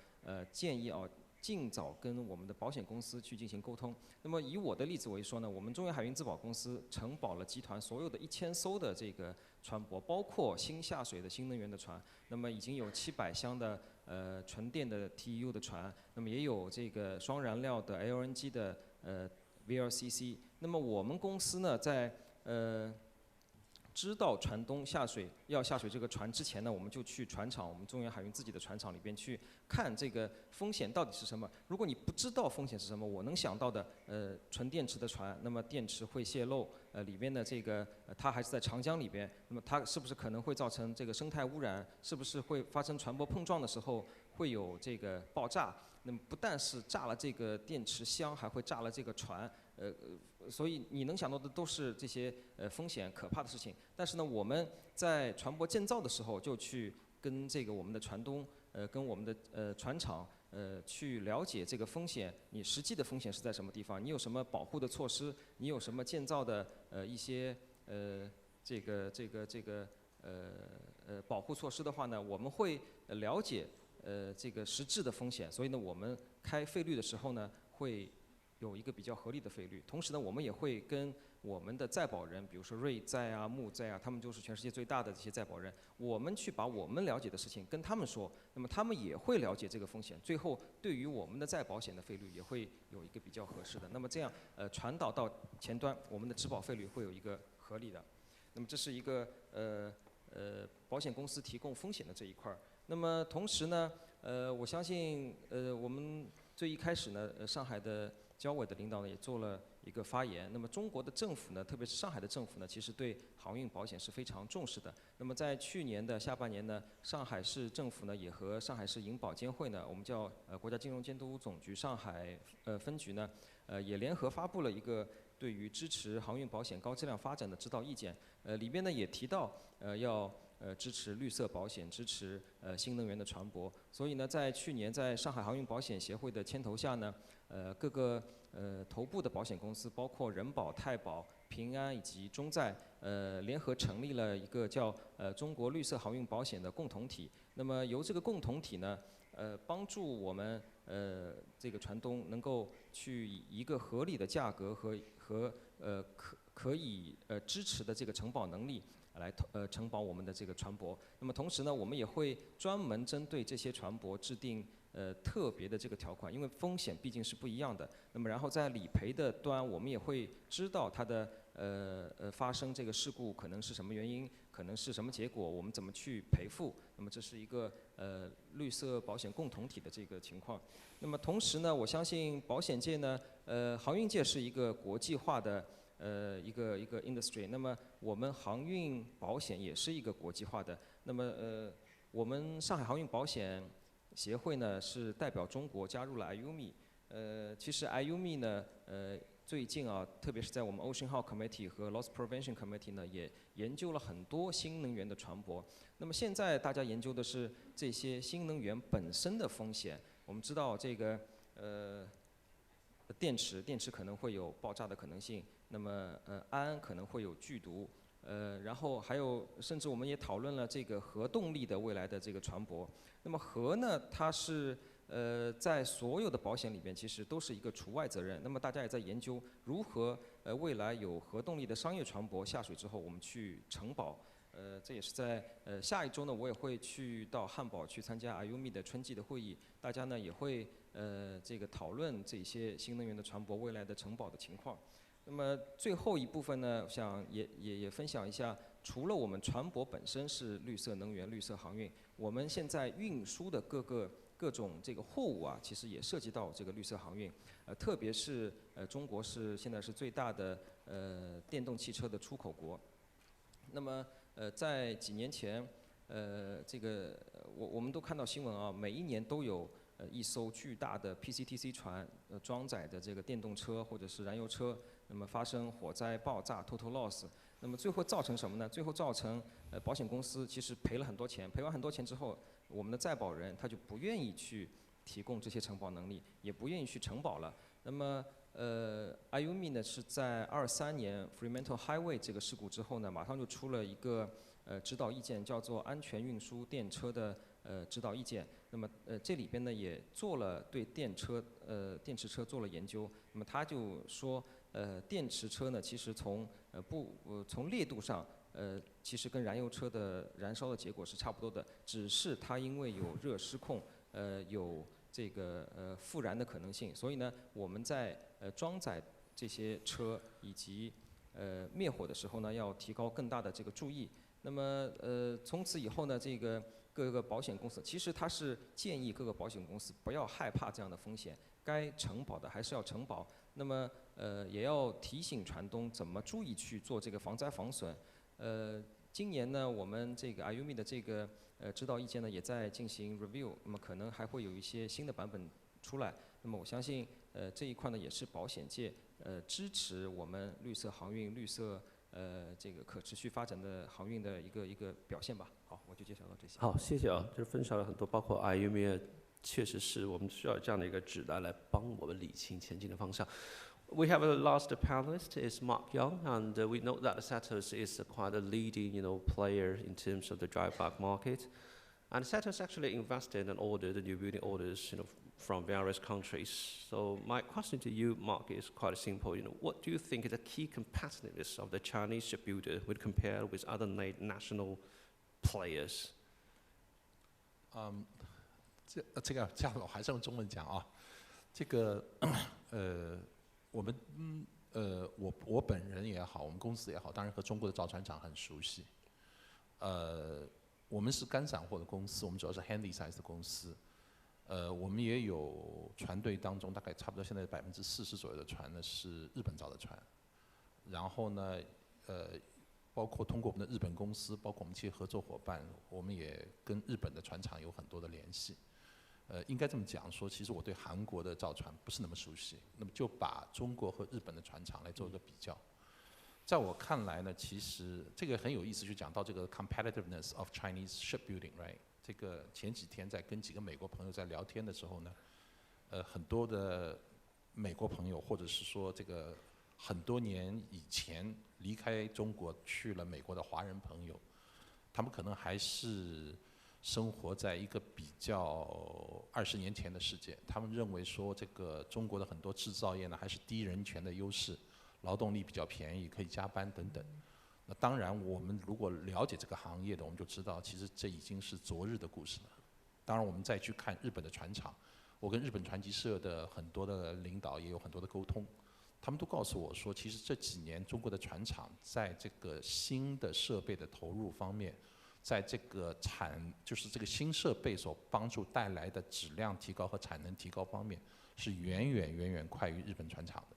建议啊。尽早跟我们的保险公司去进行沟通。那么以我的例子为说呢，我们中原海运自保公司承保了集团所有的1000艘的这个船舶，包括新下水的新能源的船。那么已经有700箱的纯电的 TEU 的船，那么也有这个双燃料的 LNG 的VLCC。那么我们公司呢，在知道船东要下水这个船之前呢，我们就去船厂，我们中原海运自己的船厂里边去看这个风险到底是什么。如果你不知道风险是什么，我能想到的，纯电池的船，那么电池会泄漏，里边的这个它还是在长江里边，那么它是不是可能会造成这个生态污染？是不是会发生船舶碰撞的时候会有这个爆炸？那么不但是炸了这个电池箱，还会炸了这个船。所以你能想到的都是这些风险可怕的事情。但是呢，我们在船舶建造的时候就去跟这个我们的船东，跟我们的船厂，去了解这个风险，你实际的风险是在什么地方？你有什么保护的措施？你有什么建造的一些保护措施的话呢？我们会了解这个实质的风险。所以呢，我们开费率的时候呢，会有一个比较合理的费率。同时呢，我们也会跟我们的再保人，比如说瑞债啊、木债啊，他们就是全世界最大的这些再保人，我们去把我们了解的事情跟他们说，那么他们也会了解这个风险，最后对于我们的再保险的费率也会有一个比较合适的。那么这样传导到前端，我们的质保费率会有一个合理的。那么这是一个保险公司提供风险的这一块儿。那么同时呢，我相信我们最一开始呢，上海的交委的领导呢也做了一个发言。那么中国的政府呢，特别是上海的政府呢，其实对航运保险是非常重视的。那么在去年的下半年呢，上海市政府呢也和上海市银保监会呢，我们叫国家金融监督总局上海分局呢，也联合发布了一个对于支持航运保险高质量发展的指导意见。里边呢也提到要支持绿色保险，支持新能源的船舶。所以呢，在去年在上海航运保险协会的牵头下呢，各个头部的保险公司，包括人保、太保、平安以及中债，联合成立了一个叫中国绿色航运保险的共同体。那么由这个共同体呢，帮助我们这个船东能够去以一个合理的价格和可以支持的这个承保能力来承保我们的这个船舶。那么同时呢，我们也会专门针对这些船舶制定特别的这个条款，因为风险毕竟是不一样的。那么然后在理赔的端，我们也会知道它的发生这个事故可能是什么原因，可能是什么结果，我们怎么去赔付。那么这是一个绿色保险共同体的这个情况。那么同时呢，我相信保险界呢，航运界是一个国际化的一个 industry。那么我们航运保险也是一个国际化的。那么我们上海航运保险协会呢是代表中国加入了 IUMI。其实 IUMI 呢，最近啊，特别是在我们 Ocean Hull Committee 和 Loss Prevention Committee 呢，也研究了很多新能源的船舶。那么现在大家研究的是这些新能源本身的风险。我们知道这个电池可能会有爆炸的可能性，那么氨可能会有剧毒，然后还有甚至我们也讨论了这个核动力的未来的这个船舶。那么核呢，它是在所有的保险里边其实都是一个除外责任。那么大家也在研究如何未来有核动力的商业船舶下水之后我们去承保。这也是在下一周呢，我也会去到汉堡去参加 IUMI 的春季的会议，大家呢也会这个讨论这些新能源的船舶未来的承保的情况。那么最后一部分呢，想也分享一下，除了我们船舶本身是绿色能源、绿色航运，我们现在运输的各种这个货物啊，其实也涉及到这个绿色航运。特别是中国现在是最大的电动汽车的出口国。那么在几年前，这个我们都看到新闻啊，每一年都有一艘巨大的 PCTC 船装载的这个电动车或者是燃油车，那么发生火灾、爆炸 total loss。那么最后造成什么呢？最后造成保险公司其实赔了很多钱，赔完很多钱之后，我们的在保人他就不愿意去提供这些承保能力，也不愿意去承保了。那么IUMI 呢是在23年 Fremantle Highway 这个事故之后呢，马上就出了一个指导意见，叫做安全运输电车的指导意见。那么这里边呢也做了对电池车做了研究。那么他就说电池车呢其实从烈度上其实跟燃油车的燃烧的结果是差不多的，只是它因为有热失控有这个复燃的可能性，所以呢，我们在装载这些车以及灭火的时候呢，要提高更大的这个注意。那么从此以后呢，这个各个保险公司其实它是建议各个保险公司不要害怕这样的风险，该承保的还是要承保。那么也要提醒船东怎么注意去做这个防灾防损。今年呢，我们这个 IUMI 的这个指导意见呢也在进行 review， 那么可能还会有一些新的版本出来。那么我相信这一块呢也是保险界支持我们绿色航运、绿色这个可持续发展的航运的一个表现吧。好，我就介绍到这些。好，谢谢啊，这分享了很多，包括 IUMI 确实是我们需要这样的一个指南来帮我们理清前进的方向。We have a last panelist is Mark Young, and we know that Satos is quite a leading, player in terms of the dry bulk market. And Satos actually invested and ordered new building orders, from various countries. So my question to you, Mark, is quite simple. What do you think is the key competitiveness of the Chinese shipbuilder when compared with other national players? 这样我还是用中文讲啊。这个我们我本人也好，我们公司也好，当然和中国的造船厂很熟悉。我们是干散货的公司，我们主要是 handysize 的公司。我们也有船队当中，大概差不多现在40%左右的船呢是日本造的船。然后呢，包括通过我们的日本公司，包括我们这些合作伙伴，我们也跟日本的船厂有很多的联系。应该这么讲说，其实我对韩国的造船不是那么熟悉，那么就把中国和日本的船厂来做一个比较。在我看来呢，其实这个很有意思，就讲到这个 competitiveness of Chinese shipbuilding， right？ 这个前几天在跟几个美国朋友在聊天的时候呢，很多的美国朋友，或者是说这个很多年以前离开中国去了美国的华人朋友，他们可能还是生活在一个比较20年前的世界，他们认为说这个中国的很多制造业呢还是低人权的优势，劳动力比较便宜，可以加班等等。那当然，我们如果了解这个行业的，我们就知道，其实这已经是昨日的故事了。当然，我们再去看日本的船厂，我跟日本船级社的很多的领导也有很多的沟通，他们都告诉我说，其实这几年中国的船厂在这个新的设备的投入方面，在这个就是这个新设备所帮助带来的质量提高和产能提高方面，是远远快于日本船厂的。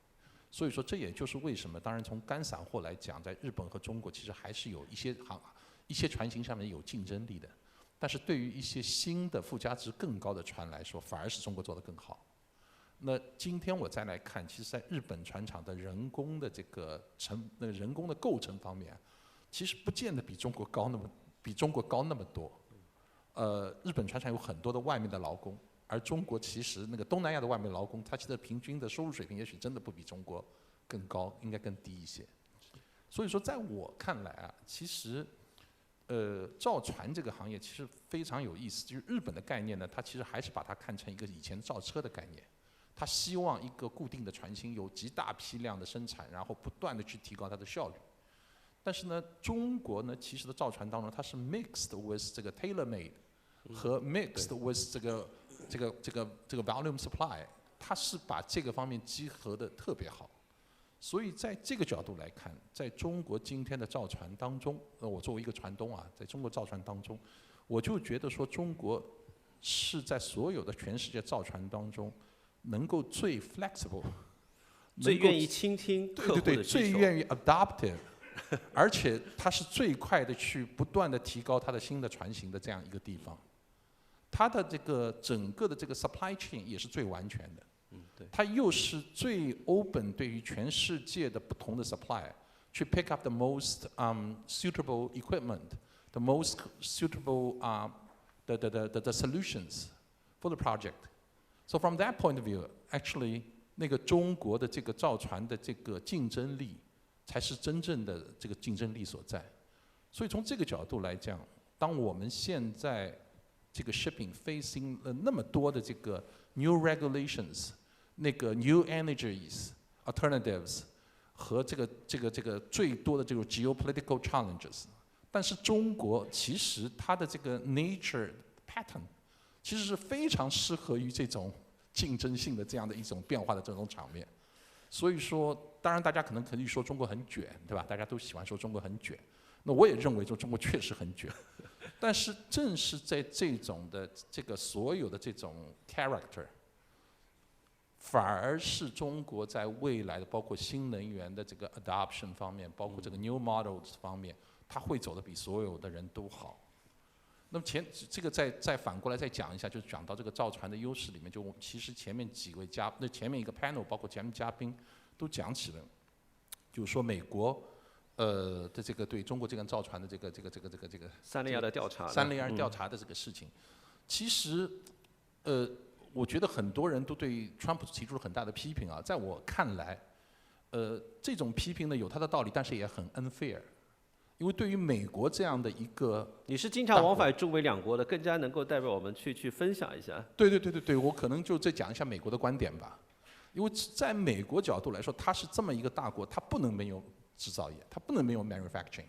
所以说，这也就是为什么，当然从干散货来讲，在日本和中国其实还是有一些船型上面有竞争力的。但是对于一些新的附加值更高的船来说，反而是中国做得更好。那今天我再来看，其实在日本船厂的人工的人工的构成方面，其实不见得比中国高那么多。日本船厂有很多的外面的劳工，而中国其实那个东南亚的外面劳工，他其实平均的收入水平也许真的不比中国更高，应该更低一些。所以说，在我看来啊，其实造船这个行业其实非常有意思，就是日本的概念呢，它其实还是把它看成一个以前造车的概念，它希望一个固定的船型有极大批量的生产，然后不断的去提高它的效率。但是呢，中国呢，其实的造船当中，它是 mixed with 这个 tailor made 和 mixed with 这个 volume supply， 它是把这个方面集合的特别好。所以在这个角度来看，在中国今天的造船当中，我作为一个船东啊，在中国造船当中，我就觉得说中国是在所有的全世界造船当中，能够最 flexible， 最愿意倾听客户的需求，对，最愿意 adaptive， 而且它是最快的去不断的提高它的新的船型的这样一个地方。它的这个整个的这个 supply chain 也是最完全的。它又是最 open 对于全世界的不同的 supply， 去 pick up the most suitable equipment, the most suitable the solutions for the project. So from that point of view, actually 那个中国的这个造船的这个竞争力，才是真正的这个竞争力所在。所以从这个角度来讲，当我们现在这个 shipping facing 了那么多的这个 new regulations， 那个 new energies alternatives 和这个最多的这种 geopolitical challenges， 但是中国其实它的这个 nature pattern 其实是非常适合于这种竞争性的这样的一种变化的这种场面。所以说，当然大家可能可以说中国很卷，对吧？大家都喜欢说中国很卷。那我也认为说中国确实很卷，但是正是在这种的这个所有的这种 character， 反而是中国在未来的包括新能源的这个 adoption 方面，包括这个 new models 方面，它会走得比所有的人都好。那么这个再反过来再讲一下，就是讲到这个造船的优势里面，就我们其实前面几位前面一个 panel， 包括前面嘉宾都讲起了，就是说美国的这个对中国这个造船的这个302的调查，302调查的这个事情，其实我觉得很多人都对川普提出了很大的批评啊，在我看来，这种批评呢有它的道理，但是也很 unfair。因为对于美国这样的一个，你是经常往返中美两国的，更加能够代表我们去分享一下。对，我可能就再讲一下美国的观点吧。因为在美国角度来说，它是这么一个大国，它不能没有制造业，它不能没有 manufacturing。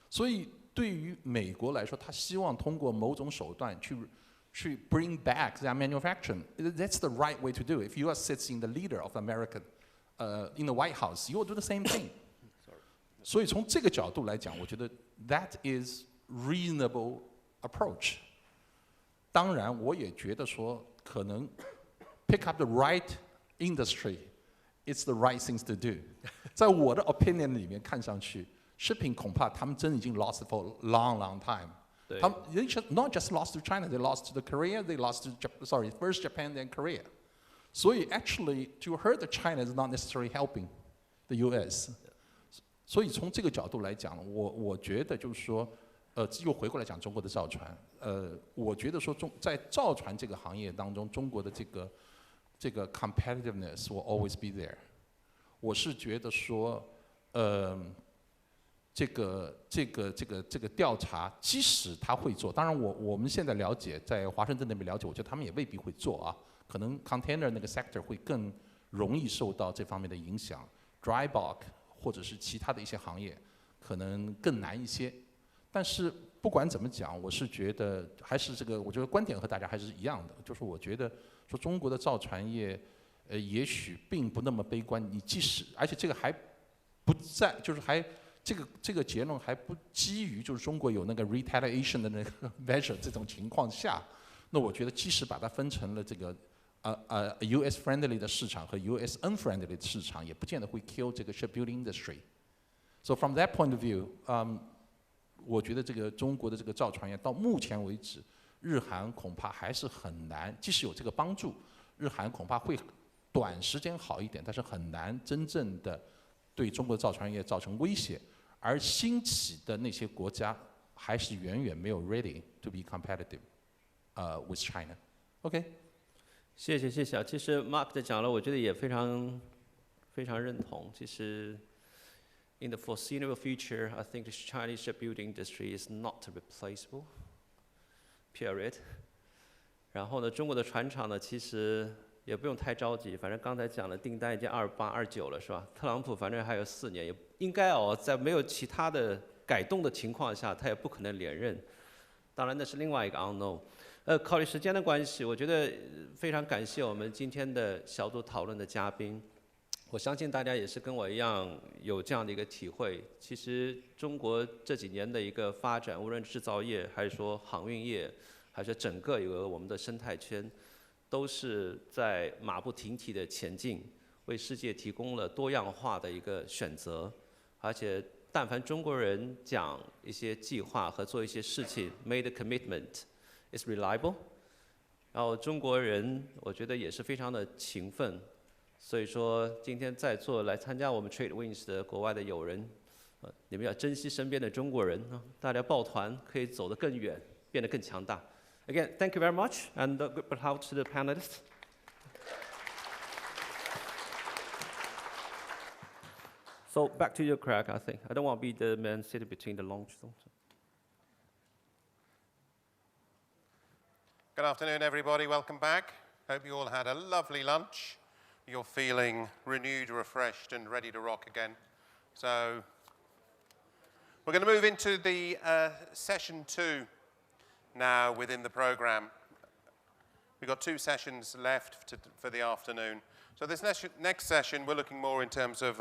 所以对于美国来说，它希望通过某种手段去 bring back that manufacturing. That's the right way to do it. If you are sitting the leader of America, in the White House, you will do the same thing. 所以从这个角度来讲，我觉得 that is reasonable approach。当然，我也觉得说，可能 pick up the right industry, it's the right things to do。在我的 opinion 里面看上去 ，shipping 恐怕他们真已经 lost for a long time。他们 they not just lost to China, they lost to the Korea, they lost to first Japan then Korea。所以 actually to hurt the China is not necessarily helping the U.S.所以从这个角度来讲，我觉得就是说，又回过来讲中国的造船，我觉得说在造船这个行业当中，中国的这个 competitiveness will always be there。我是觉得说，这个调查，即使他会做，当然我们现在了解，在华盛顿那边了解，我觉得他们也未必会做啊，可能 container 那个 sector 会更容易受到这方面的影响 ，dry bulk。或者是其他的一些行业，可能更难一些。但是不管怎么讲，我是觉得还是这个，我觉得观点和大家还是一样的，就是我觉得说中国的造船业，也许并不那么悲观。你即使，而且这个还不在，就是还这个结论还不基于就是中国有那个 retaliation 的那个 measure 这种情况下，那我觉得即使把它分成了这个US friendly 的市场和 US unfriendly 的市场，也不见得会 kill 这个 shipbuilding industry。So from that point of view，我觉得这个中国的这个造船业到目前为止，日韩恐怕还是很难，即使有这个帮助，日韩恐怕会短时间好一点，但是很难真正的对中国的造船业造成威胁。而兴起的那些国家还是远远没有 ready to be competitive with China。OK， 谢谢啊。其实 Mark 的讲了，我觉得也非常认同。其实 in the foreseeable future, I think the Chinese shipbuilding industry is not replaceable. Period. 然后呢，中国的船厂呢，其实也不用太着急，反正刚才讲的订单已经28、29了，是吧？特朗普反正还有4年，也应该在没有其他的改动的情况下，他也不可能连任。当然那是另外一个 unknown。考虑时间的关系，我觉得非常感谢我们今天的小组讨论的嘉宾。我相信大家也是跟我一样有这样的一个体会。其实中国这几年的一个发展，无论制造业还是说航运业，还是整个我们的生态圈，都是在马不停蹄的前进，为世界提供了多样化的一个选择。而且但凡中国人讲一些计划和做一些事情 ，made a commitment is reliable。然后中国人我觉得也是非常的勤奋。所以说，今天在座来参加我们 TradeWinds 的国外的友人，你们要珍惜身边的中国人啊，大家抱团可以走得更远，变得更强大。Again, thank you very much, and good luck to the panelists. So back to you, Craig. I think I don't want to be the man sitting between the launch. Good afternoon, everybody. Welcome back. Hope you all had a lovely lunch. You're feeling renewed, refreshed, and ready to rock again. So we're going to move into the session 2 now within the program. We've got 2 sessions left for the afternoon. So this next session, we're looking more in terms of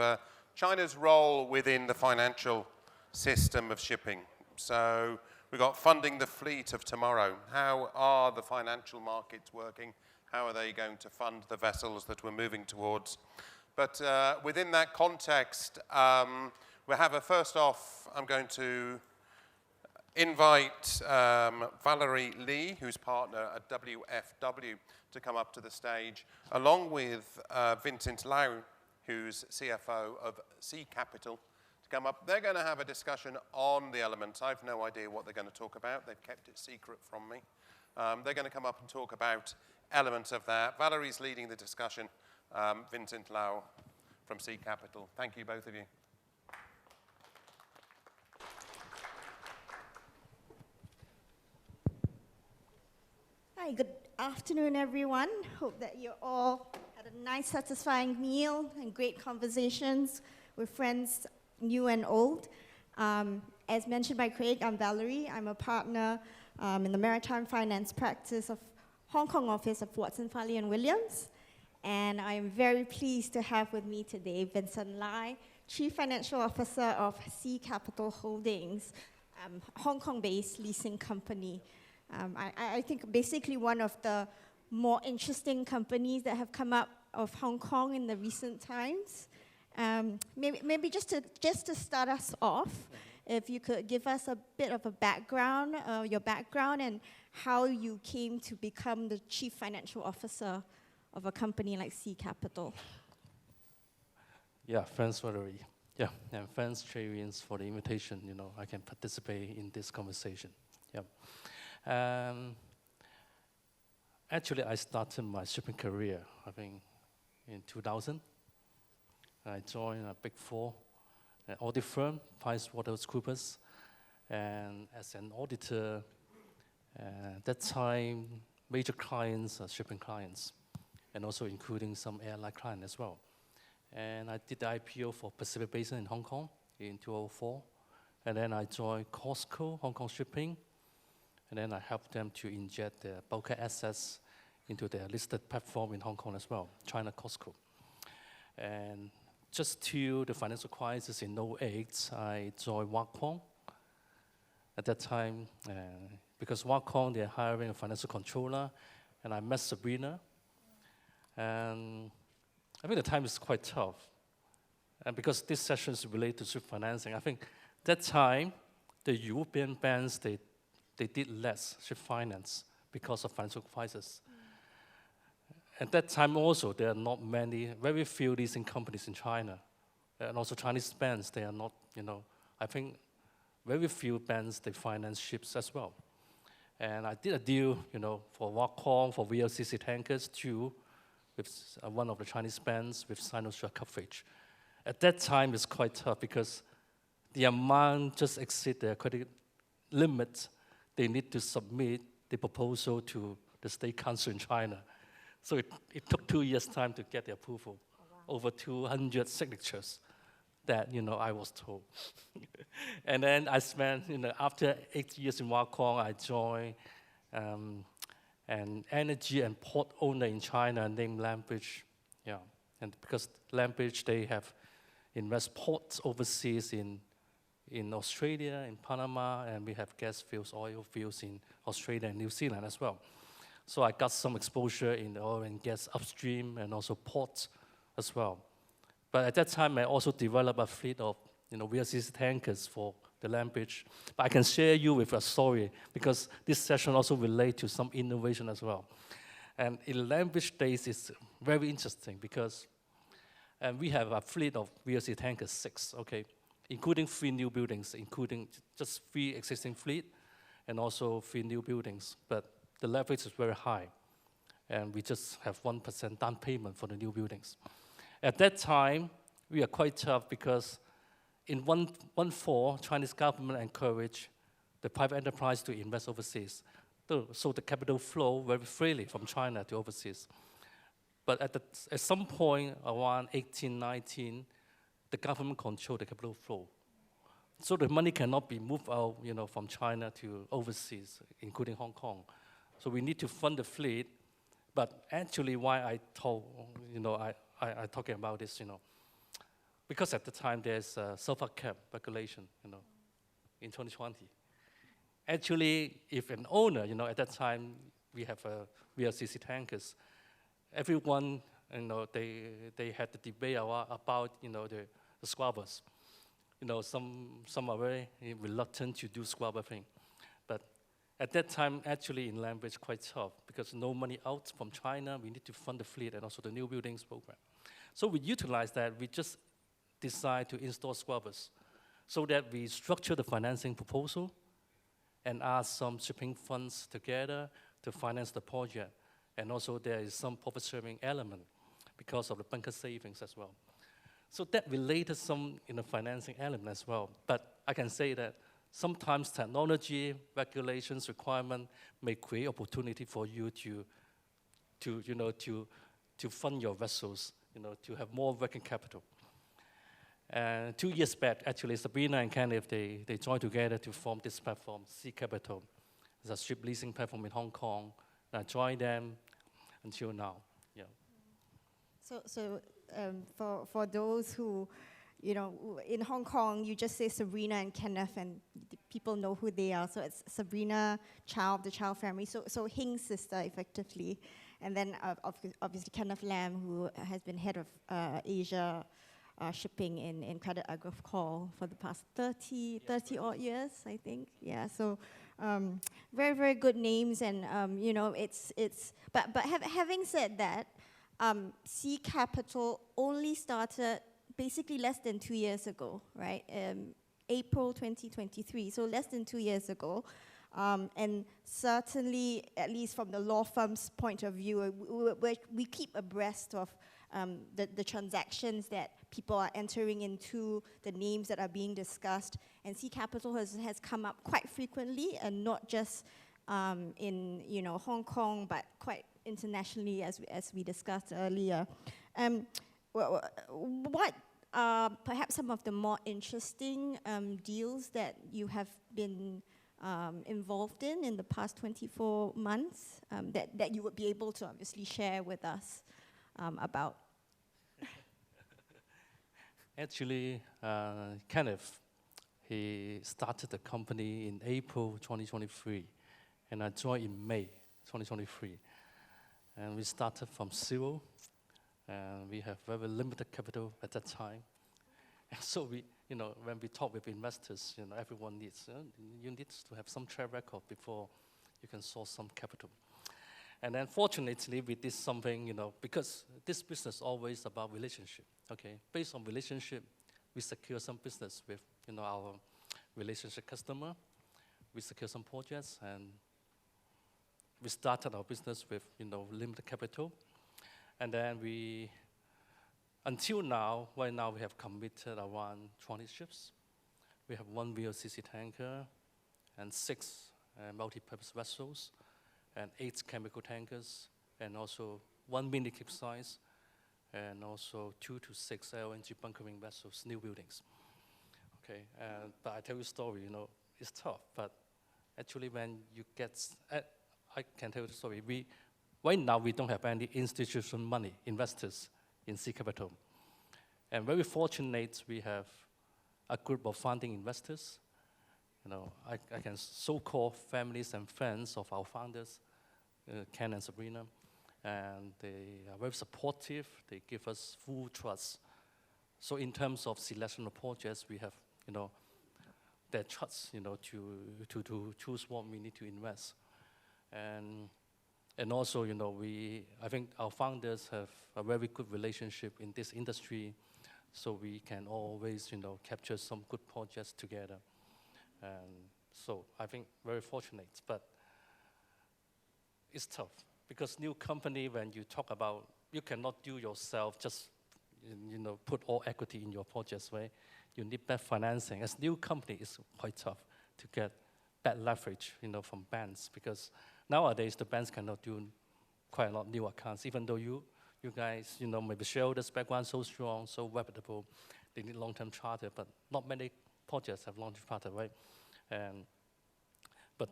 China's role within the financial system of shipping. So we've got funding the fleet of tomorrow. How are the financial markets working? How are they going to fund the vessels that we're moving towards? But within that context, we have first off, I'm going to invite Valerie Lee, who's partner at WFW, to come up to the stage, along with Vincent Lau, who's CFO of Sea Capital, to come up. They're going to have a discussion on the elements. I've no idea what they're going to talk about. They've kept it secret from me. They're going to come up and talk about elements of that. Valerie's leading the discussion. Vincent Lau from Sea Capital. Thank you, both of you. Hi, good afternoon, everyone. Hope that you all had a nice, satisfying meal and great conversations with friends new and old. As mentioned by Craig, I'm Valerie. I'm a partner in the maritime finance practice of Hong Kong office of Watson, Farley & Williams. And I am very pleased to have with me today Vincent Lai, Chief Financial Officer of Sea Capital Holdings, Hong Kong-based leasing company. I think basically one of the more interesting companies that have come up of Hong Kong in the recent times. Maybe just to start us off, if you could give us a bit of a background, your background and how you came to become the Chief Financial Officer of a company like Sea Capital. Yeah, thanks, Valerie. Yeah, and thanks, TradeWinds, for the invitation. You know, I can participate in this conversation. Yeah. Actually, I started my shipping career, I think, in 2000. I joined a Big Four audit firm, PricewaterhouseCoopers, and as an auditor, at that time, major clients are shipping clients, and also including some airline clients as well. And I did the IPO for Pacific Basin in Hong Kong in 2004, and then I joined Costco, Hong Kong Shipping, and then I helped them to inject their bulker assets into their listed platform in Hong Kong as well, China Costco. And just till the financial crisis in 2008, I joined Wacom. At that time, because Wacom, they're hiring a financial controller, and I met Sabrina. And I think the time is quite tough. And because this session is related to SWIFT financing, I think that time, the European banks, they did less SWIFT finance because of financial crisis. At that time also, there are not many, very few leasing companies in China. And also Chinese banks, they are not, I think very few banks, they finance ships as well. And I did a deal, for Wacom, for VLCC tankers too, with one of the Chinese banks with Sino-Share coverage. At that time, it's quite tough because the amount just exceed their credit limit. They need to submit the proposal to the State Council in China. So it took 2 years' time to get the approval. Oh, wow. Over 200 signatures that, I was told. And then I spent, after 8 years in Wacom, I joined an energy and port owner in China named Landbridge. Yeah, and because Landbridge, they have invest ports overseas in Australia, in Panama, and we have gas fields, oil fields in Australia and New Zealand as well. So I got some exposure in the oil and gas upstream and also ports as well. But at that time, I also developed a fleet of VLCC tankers for the Landbridge. But I can share you with a story because this session also relates to some innovation as well. And in Landbridge days, it's very interesting because we have a fleet of VLCC tankers, 6, okay, including 3 new buildings, including just 3 existing fleet, and also 3 new buildings. But the leverage is very high, and we just have 1% down payment for the new buildings. At that time, we are quite tough because in 1.4, Chinese government encouraged the private enterprise to invest overseas. So the capital flow very freely from China to overseas. But at some point, around 18, 19, the government controlled the capital flow. So the money cannot be moved out, from China to overseas, including Hong Kong. So we need to fund the fleet. But actually, why I told, I talking about this, because at the time there's a sulfur cap regulation, in 2020. Actually, if an owner, at that time we have VLCC tankers, everyone, they had the debate about, the scrubbers. Some are very reluctant to do scrubber thing. But at that time, actually in Landbridge, quite tough because no money out from China. We need to fund the fleet and also the new buildings program. So we utilize that. We just decide to install scrubbers so that we structure the financing proposal and ask some shipping funds together to finance the project. And also there is some profit-sharing element because of the bunker savings as well. So that related some in the financing element as well. But I can say that sometimes technology, regulations, requirement may create opportunity for you to fund your vessels, to have more working capital. 2 years back, actually, Sabrina and Kenneth, they joined together to form this platform, Sea Capital. It's a ship leasing platform in Hong Kong. And I joined them until now. Yeah. So for those who, in Hong Kong, you just say Sabrina and Kenneth, and people know who they are. So it's Sabrina Chow of the Chow family. So Hing's sister, effectively, and then obviously Kenneth Lam, who has been head of Asia shipping in Credit Agricole for the past 30 odd years, I think. Yeah. So very, very good names, and but having said that, Sea Capital only started basically less than 2 years ago, right? April 2023, so less than 2 years ago. And certainly, at least from the law firm's point of view, we keep abreast of the transactions that people are entering into, the names that are being discussed. And Sea Capital has come up quite frequently, and not just in Hong Kong, but quite internationally, as we discussed earlier. What are perhaps some of the more interesting deals that you have been involved in the past 24 months that you would be able to obviously share with us about? Actually, Kenneth, he started the company in April 2023, and I joined in May 2023. And we started from zero, and we have very limited capital at that time. And so we, when we talk with investors, everyone needs, you need to have some track record before you can source some capital. And then fortunately, we did something, because this business is always about relationship, okay? Based on relationship, we secure some business with, our relationship customer. We secure some projects, and we started our business with, limited capital. And then until now, right now we have committed around 20 ships. We have 1 VLCC tanker and 6 multi-purpose vessels and 8 chemical tankers and also 1 mini capesize and also 2 to 6 LNG bunkering vessels, new buildings. Okay, but I tell you a story, it's tough, but actually when you get, I can tell you the story. Right now we don't have any institutional money, investors in Sea Capital. And very fortunate we have a group of founding investors. I can so-called families and friends of our founders, Ken and Sabrina, and they are very supportive. They give us full trust. So in terms of selection of projects, we have, their trust, to choose what we need to invest. And also, I think our founders have a very good relationship in this industry, so we can always, capture some good projects together. And so I think very fortunate, but it's tough because new company, when you talk about, you cannot do yourself, just, put all equity in your projects, right? You need bad financing. As new company, it's quite tough to get bad leverage, from banks, because nowadays the banks cannot do quite a lot of new accounts, even though you guys, maybe shareholders background so strong, so reputable, they need long-term charter, but not many projects have long-term charter, right? But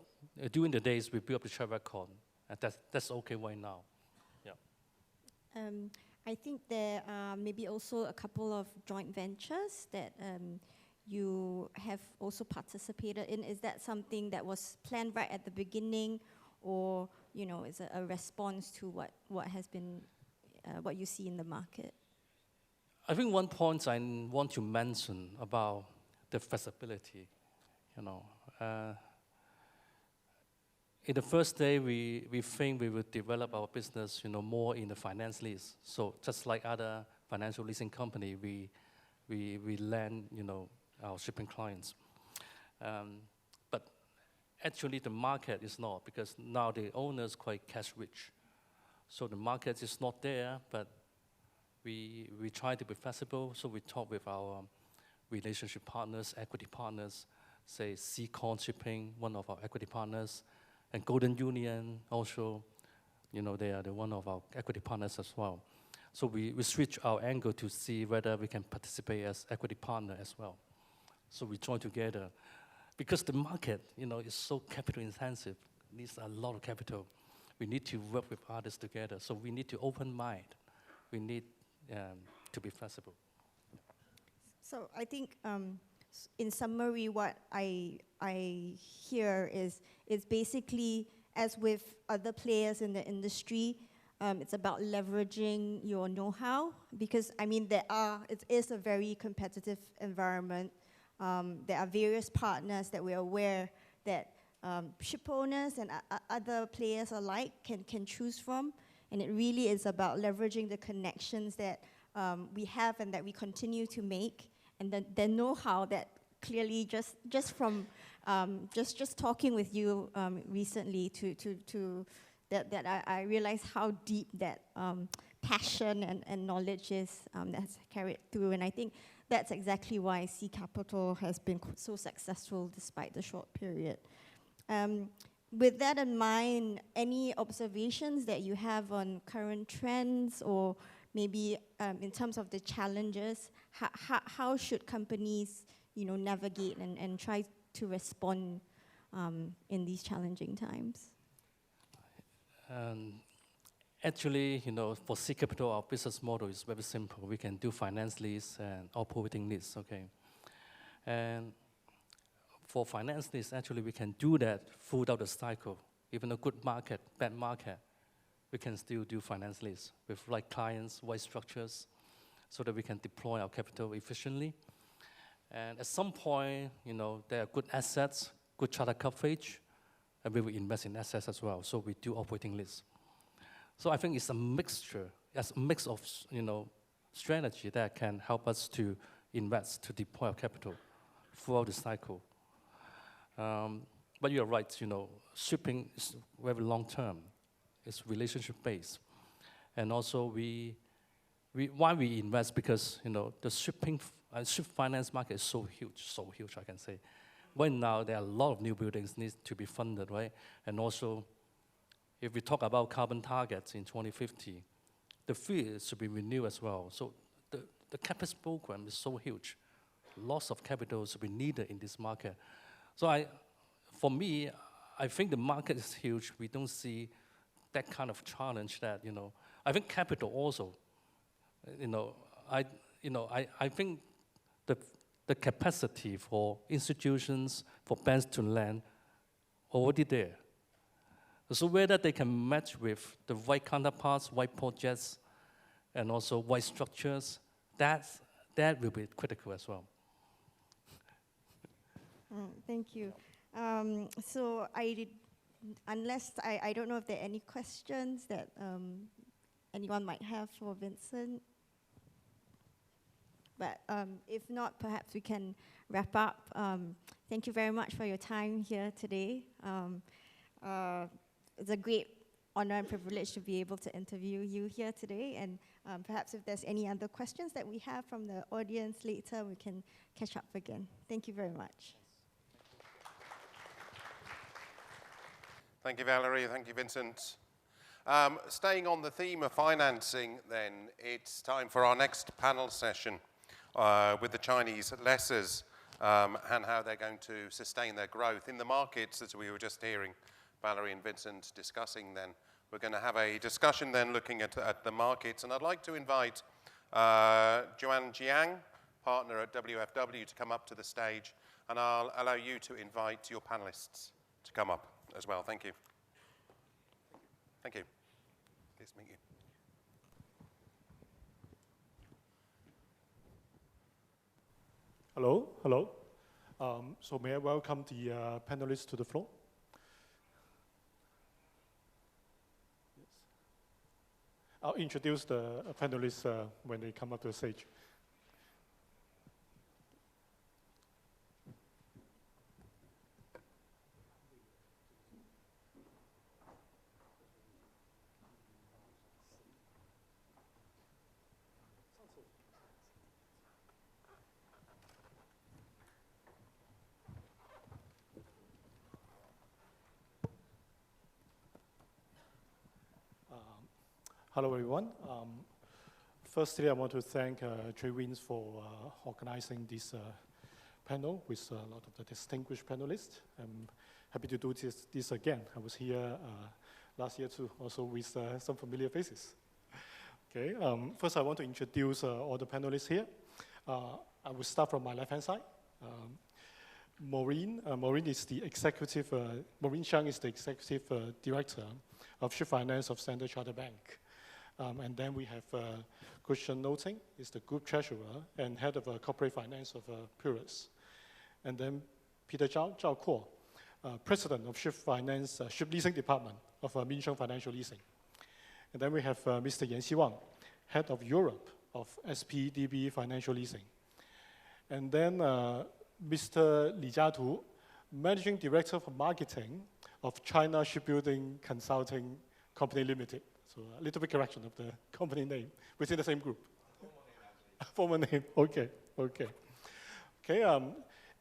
during the days, we build up the track record, and that's okay right now. Yeah. I think there are maybe also a couple of joint ventures that you have also participated in. Is that something that was planned right at the beginning, or is it a response to what has been what you see in the market? I think one point I want to mention about the flexibility, in the first day, we think we will develop our business, more in the finance lease. So just like other financial leasing company, we lend, our shipping clients. But actually, the market is not, because now the owners quite cash rich. So the market is not there, but we try to be flexible. So we talk with our relationship partners, equity partners, say Seacon Shipping, one of our equity partners, and Golden Union also, they are one of our equity partners as well. So we switch our angle to see whether we can participate as equity partner as well. So we join together. Because the market, is so capital intensive, needs a lot of capital. We need to work with others together. So we need to open mind. We need to be flexible. So I think, in summary, what I hear is basically, as with other players in the industry, it's about leveraging your know-how, because it is a very competitive environment. There are various partners that we're aware that ship owners and other players alike can choose from, and it really is about leveraging the connections that we have and that we continue to make, and the know-how that clearly just from just talking with you recently that I realized how deep that passion and knowledge is that's carried through, and I think that's exactly why Sea Capital has been so successful despite the short period. With that in mind, any observations that you have on current trends, or maybe in terms of the challenges, how should companies navigate and try to respond in these challenging times? Actually, for C Capital, our business model is very simple. We can do finance lease and operating lease, okay? And for finance lease, actually, we can do that throughout the cycle. Even a good market, bad market, we can still do finance lease with right clients, right structures, so that we can deploy our capital efficiently. And at some point, there are good assets, good charter coverage, and we will invest in assets as well. So we do operating lease. So I think it's a mixture, it's a mix of strategy that can help us to invest, to deploy our capital throughout the cycle. But you're right, shipping is very long term. It's relationship based, and also why we invest, because the ship finance market is so huge, I can say. Right now there are a lot of new buildings need to be funded, right? And also, if we talk about carbon targets in 2050, the fleet should be renewed as well. So the CapEx program is so huge. Lots of capital should be needed in this market. So for me, I think the market is huge. We don't see that kind of challenge that, I think capital also, I think the capacity for institutions, for banks to lend, already there. So whether they can match with the right counterparts, right projects, and also right structures, that will be critical as well. Thank you. So I don't know if there are any questions that anyone might have for Vincent. But if not, perhaps we can wrap up. Thank you very much for your time here today. It's a great honor and privilege to be able to interview you here today. And perhaps if there's any other questions that we have from the audience later, we can catch up again. Thank you very much. Thank you, Valerie. Thank you, Vincent. Staying on the theme of financing, then, it's time for our next panel session with the Chinese lessors and how they're going to sustain their growth in the markets, as we were just hearing Valerie and Vincent discussing then. We're going to have a discussion then looking at the markets, and I'd like to invite Joanne Jiang, partner at WFW, to come up to the stage, and I'll allow you to invite your panelists to come up as well. Thank you. Thank you. Pleased to meet you. Hello, hello. So may I welcome the panelists to the floor? Yes. I'll introduce the panelists when they come up to the stage. Hello, everyone. Firstly, I want to thank TradeWinds for organizing this panel with a lot of the distinguished panelists. I'm happy to do this again. I was here last year too, also with some familiar faces. Okay. First, I want to introduce all the panelists here. I will start from my left-hand side. Maureen is the executive. Maureen Xiang is the executive director of Ship Finance of Standard Chartered Bank. And then we have Christian Noting, is the group treasurer and head of corporate finance of Purus. And then Peter Zhao Kuo, president of Ship Finance, Ship Leasing Department of Minsheng Financial Leasing. And then we have Mr. Yan Xiwang, head of Europe of SPDB Financial Leasing. And then Mr. Li Jiatu, managing director for marketing of China Shipbuilding Consulting Company Limited. So a little bit correction of the company name within the same group. Former name, okay.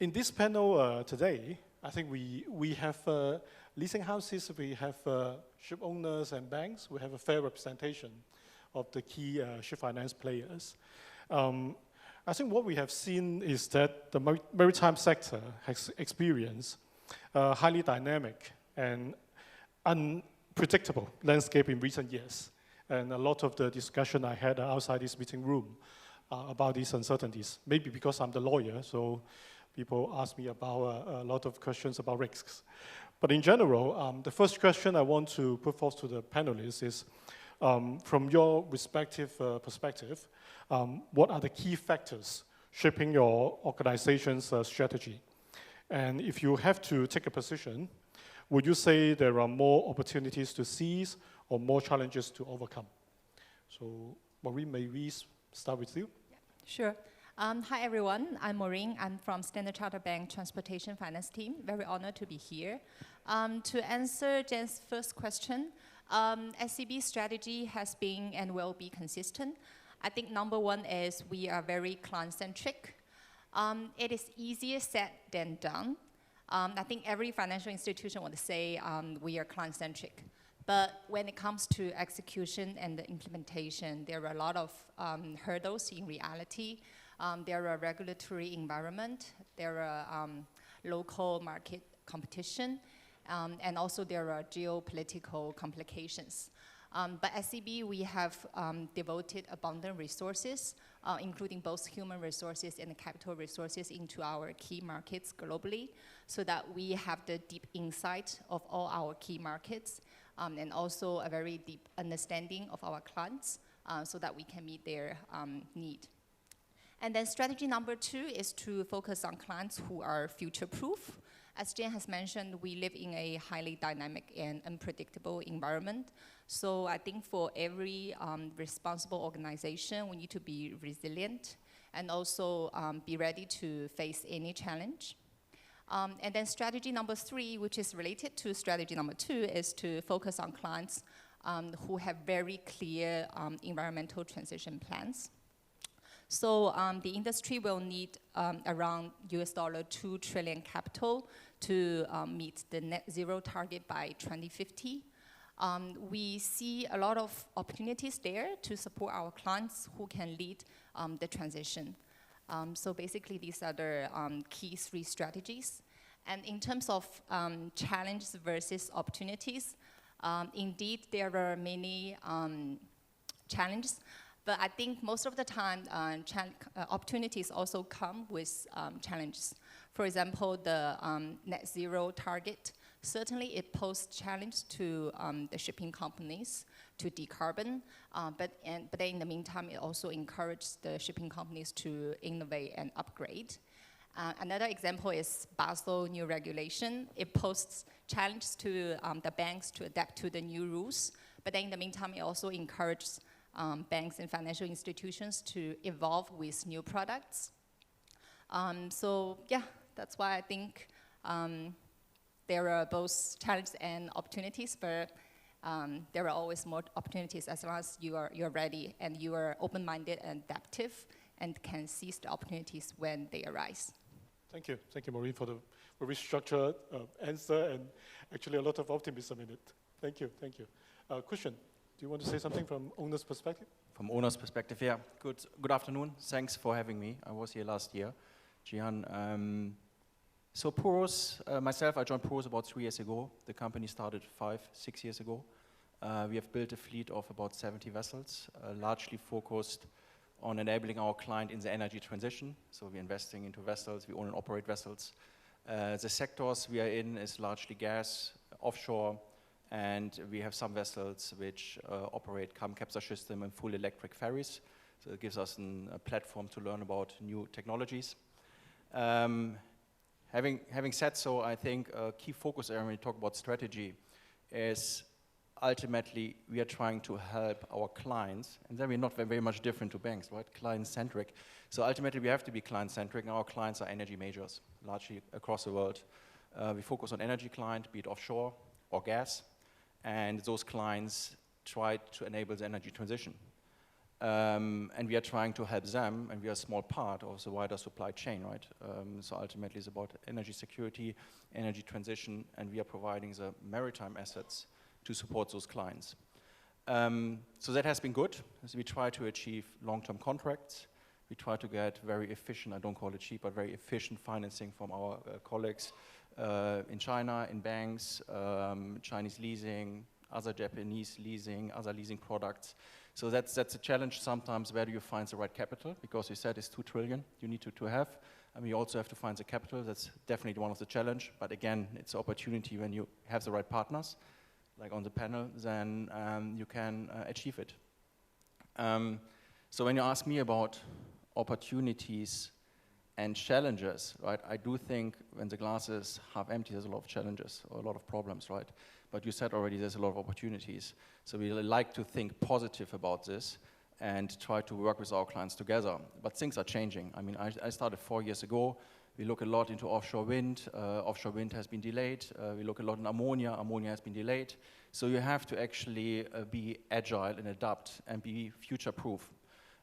In this panel today, I think we have leasing houses, we have ship owners and banks. We have a fair representation of the key ship finance players. I think what we have seen is that the maritime sector has experienced highly dynamic and unpredictable landscape in recent years. And a lot of the discussion I had outside this meeting room about these uncertainties, maybe because I'm the lawyer, so people ask me about a lot of questions about risks. But in general, the first question I want to put forth to the panelists is, from your respective perspective, what are the key factors shaping your organization's strategy? And if you have to take a position, would you say there are more opportunities to seize or more challenges to overcome? So, Maureen, may we start with you? Yeah, sure. Hi, everyone. I'm Maureen. I'm from Standard Chartered Bank Transportation Finance team. Very honored to be here. To answer Jen's first question, SCB's strategy has been and will be consistent. I think number one is we are very client-centric. It is easier said than done. I think every financial institution would say we are client-centric. But when it comes to execution and the implementation, there are a lot of hurdles in reality. There are regulatory environment, there are local market competition, and also there are geopolitical complications. But at SCB, we have devoted abundant resources, including both human resources and capital resources into our key markets globally, so that we have the deep insight of all our key markets, and also a very deep understanding of our clients, so that we can meet their need. And then strategy number two is to focus on clients who are future-proof. As Jen has mentioned, we live in a highly dynamic and unpredictable environment. So I think for every responsible organization, we need to be resilient and also be ready to face any challenge. And then strategy number three, which is related to strategy number two, is to focus on clients who have very clear environmental transition plans. So the industry will need around $2 trillion capital to meet the net zero target by 2050. We see a lot of opportunities there to support our clients who can lead the transition. So basically, these are the key three strategies. And in terms of challenges versus opportunities, indeed, there are many challenges. But I think most of the time, opportunities also come with challenges. For example, the net zero target, certainly it poses challenge to the shipping companies to decarbon, but in the meantime, it also encourages the shipping companies to innovate and upgrade. Another example is Basel new regulation. It poses challenge to the banks to adapt to the new rules, but then in the meantime, it also encourages banks and financial institutions to evolve with new products. So yeah, that's why I think there are both challenges and opportunities, but there are always more opportunities as long as you're ready and you are open-minded and adaptive and can seize the opportunities when they arise. Thank you, Maureen, for the very structured answer and actually a lot of optimism in it. Thank you. Christian, do you want to say something from owner's perspective? From owner's perspective, yeah. Good afternoon. Thanks for having me. I was here last year, Jihan. So Puros, myself, I joined Puros about 3 years ago. The company started 5-6 years ago. We have built a fleet of about 70 vessels, largely focused on enabling our client in the energy transition. So we're investing into vessels, we own and operate vessels. The sectors we are in is largely gas, offshore, and we have some vessels which operate carbon capture system and full electric ferries. So it gives us a platform to learn about new technologies. Having said so, I think a key focus area when we talk about strategy is ultimately we are trying to help our clients, and then we're not very much different to banks, right? Client-centric. So ultimately we have to be client-centric, and our clients are energy majors, largely across the world. We focus on energy client, be it offshore or gas, and those clients try to enable the energy transition. And we are trying to help them, and we are a small part of the wider supply chain, right? So ultimately it's about energy security, energy transition, and we are providing the maritime assets to support those clients. So that has been good. So we try to achieve long-term contracts. We try to get very efficient, I don't call it cheap, but very efficient financing from our colleagues in China, in banks, Chinese leasing, other Japanese leasing, other leasing products. So that's a challenge sometimes. Where do you find the right capital? Because you said it's 2 trillion you need to have. I mean, you also have to find the capital. That's definitely one of the challenge. But again, it's an opportunity when you have the right partners, like on the panel, then you can achieve it. So when you ask me about opportunities and challenges, right, I do think when the glass is half empty, there's a lot of challenges or a lot of problems, right? But you said already there's a lot of opportunities. So we like to think positive about this and try to work with our clients together. But things are changing. I mean, I started 4 years ago. We look a lot into offshore wind. Offshore wind has been delayed. We look a lot in ammonia. Ammonia has been delayed. So you have to actually be agile and adapt and be future-proof.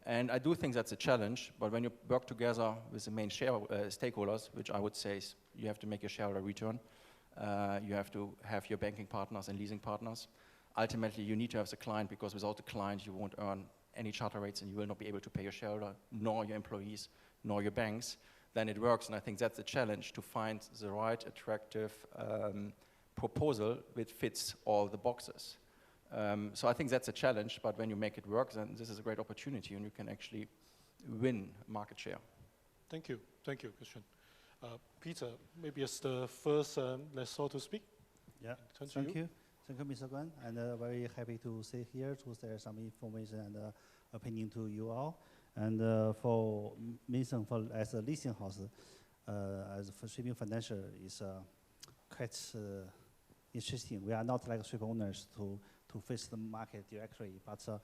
And I do think that's a challenge, but when you work together with the main stakeholders, which I would say is you have to make your shareholder return, you have to have your banking partners and leasing partners. Ultimately, you need to have the client, because without the client, you won't earn any charter rates and you will not be able to pay your shareholder, nor your employees, nor your banks. Then it works, and I think that's the challenge, to find the right, attractive proposal which fits all the boxes. So I think that's a challenge, but when you make it work, then this is a great opportunity and you can actually win market share. Thank you, Christian. Peter, maybe as the first lessor to speak. Yeah, thank you, Mr. Guan, and very happy to stay here to share some information and opinion to you all. And for Minsheng, as a leasing house, as for Shipping Financial is quite interesting. We are not like Shipowners to face the market directly, but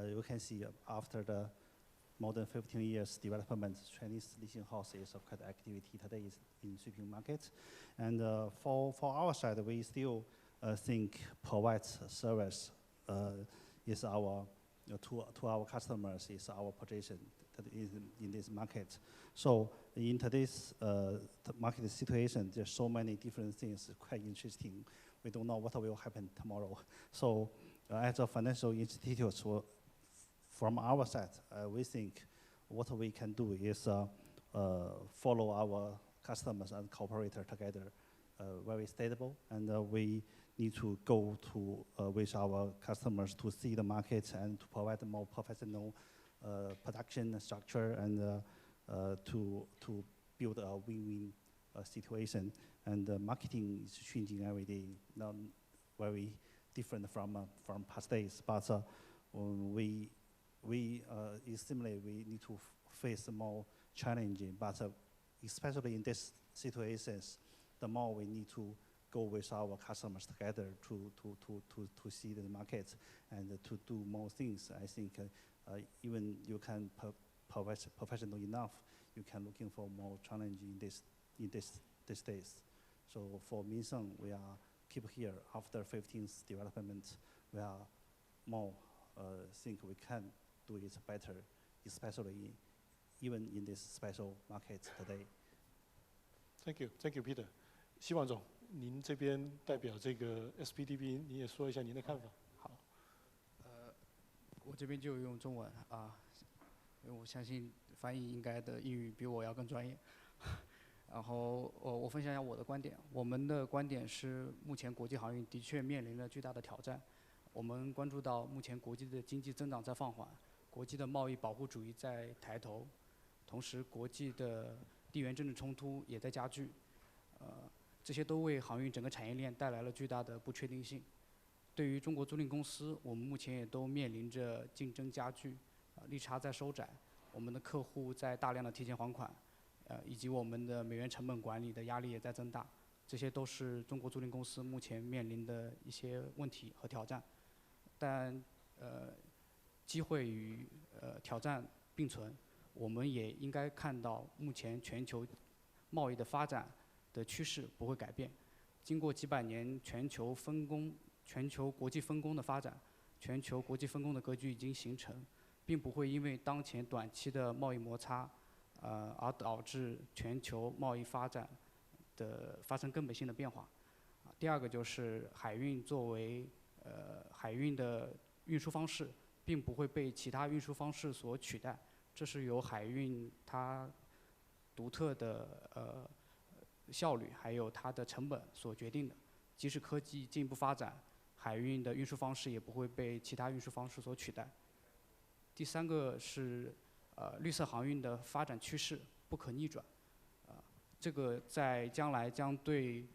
you can see after the more than 15 years development, Chinese leasing house is quite activity today is in shipping market. And for our side, we still think provide service is our to our customers is our position in this market. So in today's market situation, there's so many different things, quite interesting. We don't know what will happen tomorrow. So as a financial institute, from our side, we think what we can do is follow our customers and cooperate together very stable, and we need to go to with our customers to see the market and to provide a more professional production structure and to build a win-win situation. And marketing is changing every day, not very different from past days. But we similarly we need to face more challenging. But especially in these situations, the more we need to go with our customers together to see the market and to do more things. I think even you can professional enough, you can looking for more challenging in these days. So for Minsheng, we are keep here after 15th development. We are more think we can do it better, especially even in this special market today. Thank you, Peter. 希望总，您这边代表这个 SPDB， 你也说一下您的看法。好，我这边就用中文啊，因为我相信翻译应该的英语比我要更专业。然后我分享一下我的观点。我们的观点是，目前国际航运的确面临了巨大的挑战。我们关注到目前国际的经济增长在放缓，国际的贸易保护主义在抬头，同时国际的地缘政治冲突也在加剧。这些都为航运整个产业链带来了巨大的不确定性。对于中国租赁公司，我们目前也都面临着竞争加剧，利差在收窄，我们的客户在大量的提前还款，以及我们的美元成本管理的压力也在增大。这些都是中国租赁公司目前面临的一些问题和挑战。但机会与挑战并存，我们也应该看到目前全球贸易的发展的趋势不会改变。经过几百年全球国际分工的发展，全球国际分工的格局已经形成，并不会因为当前短期的贸易摩擦，而导致全球贸易发展的发生根本性的变化。第二个就是海运作为海运的运输方式，并不会被其他运输方式所取代，这是由海运它独特的效率还有它的成本所决定的。即使科技进一步发展，海运的运输方式也不会被其他运输方式所取代。第三个是绿色航运的发展趋势不可逆转，这个在将来将对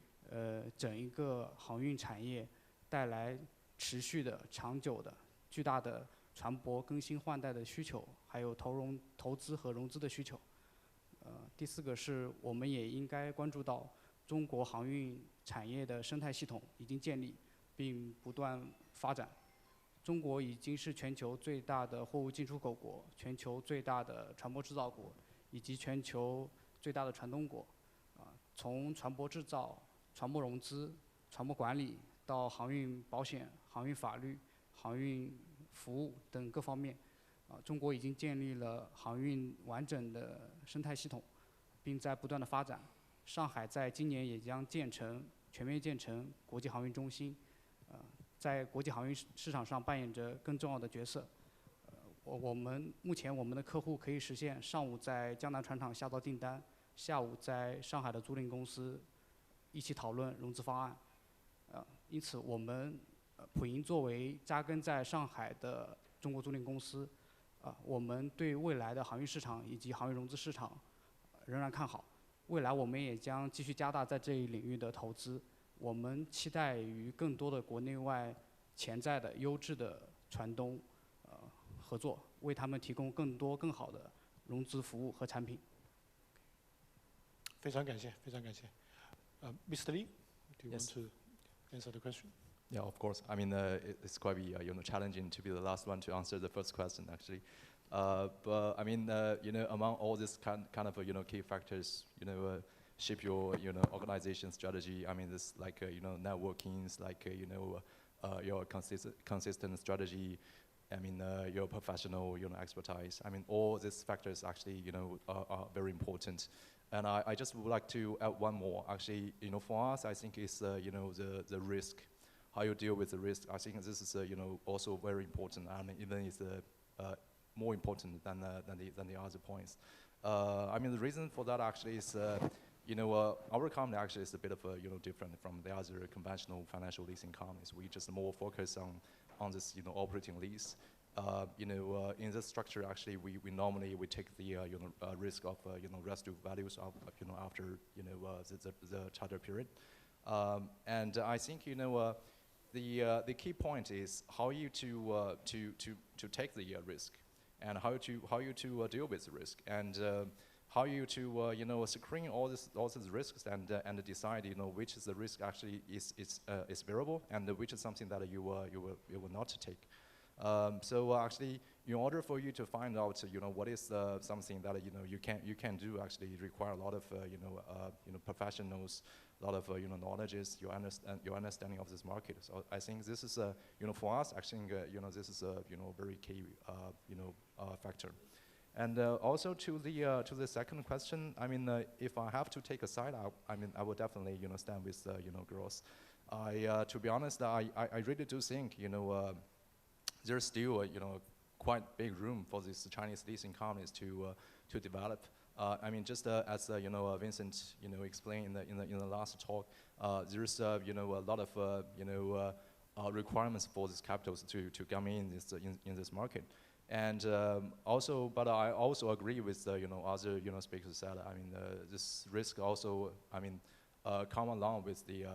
整一个航运产业带来持续的、长久的、巨大的船舶更新换代的需求，还有投资和融资的需求。第四个是我们也应该关注到中国航运产业的生态系统已经建立并不断发展。中国已经是全球最大的货物进出口国，全球最大的船舶制造国，以及全球最大的船东国。从船舶制造、船舶融资、船舶管理到航运保险、航运法律、航运服务等各方面，中国已经建立了航运完整的生态系统，并在不断的发展。上海在今年也将全面建成国际航运中心，在国际航运市场上扮演着更重要的角色。目前我们的客户可以实现上午在江南船厂下到订单，下午在上海的租赁公司一起讨论融资方案。因此我们普银作为扎根在上海的中国租赁公司，我们对未来的航运市场以及航运融资市场仍然看好。未来我们也将继续加大在这一领域的投资。我们期待与更多的国内外潜在的优质的船东合作，为他们提供更多更好的融资服务和产品。非常感谢，非常感谢。Mr. Lee, do you Yes. want to answer the question? Yeah, of course. I mean, it's quite challenging to be the last one to answer the first question, actually. But I mean, among all these kind of key factors, shape your organization strategy. I mean, this like networking, like your consistent strategy. I mean, your professional expertise. I mean, all these factors actually are very important. And I just would like to add one more. Actually, for us, I think it's the risk. How you deal with the risk. I think this is also very important. I mean, even it's more important than the other points. I mean, the reason for that actually is our company actually is a bit of different from the other conventional financial leasing companies. We just more focus on this operating lease. In this structure actually we normally take the risk of residual values of after the charter period. And I think the key point is how you to take the risk, and how you to deal with the risk, and how you to screen all these risks and decide which is the risk actually is bearable and which is something that you will not take. So actually, in order for you to find out what is something that you can do, actually require a lot of professionals, a lot of knowledges, your understanding of this market. So I think this is for us, I think this is a very key factor. And also to the second question, I mean, if I have to take a side, I mean, I would definitely stand with growth. To be honest, I really do think there's still quite big room for these Chinese leasing companies to develop. I mean, just as Vincent explained in the last talk, there's a lot of requirements for these capitals to come in this market. And also, but I also agree with other speakers said. I mean, this risk also, I mean, come along with the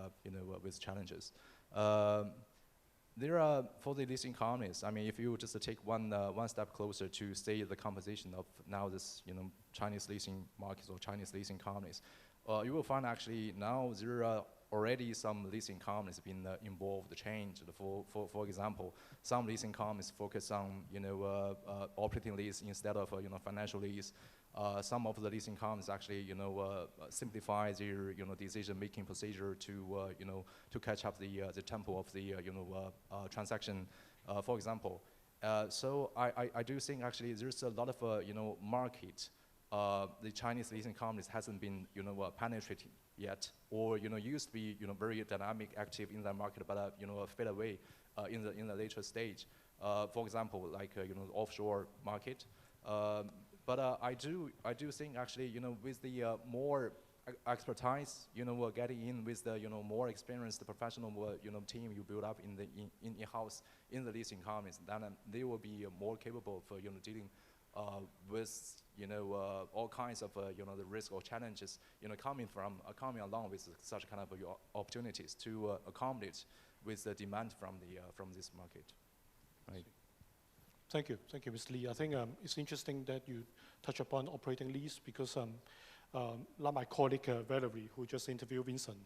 with challenges. There are for the leasing companies. I mean, if you just take one step closer to say the composition of now this Chinese leasing markets or Chinese leasing companies, you will find actually now there are already some leasing companies been involved, changed. For example, some leasing companies focus on operating lease instead of financial lease. Some of the leasing companies actually simplify their decision-making procedure to catch up the tempo of the transaction. For example, so I do think actually there's a lot of market. The Chinese leasing companies hasn't been penetrated yet, or used to be very dynamic, active in that market, but fade away in the later stage. For example, like offshore market. But I do think actually with the more expertise, getting in with the, more experienced professional, team you build up in-house in the leasing companies, then they will be more capable for, dealing with, all kinds of, the risk or challenges, coming along with such kind of opportunities to accommodate with the demand from this market. Right. Thank you, Mr. Lee. I think it's interesting that you touch upon operating lease because like my colleague Valerie, who just interviewed Vincent,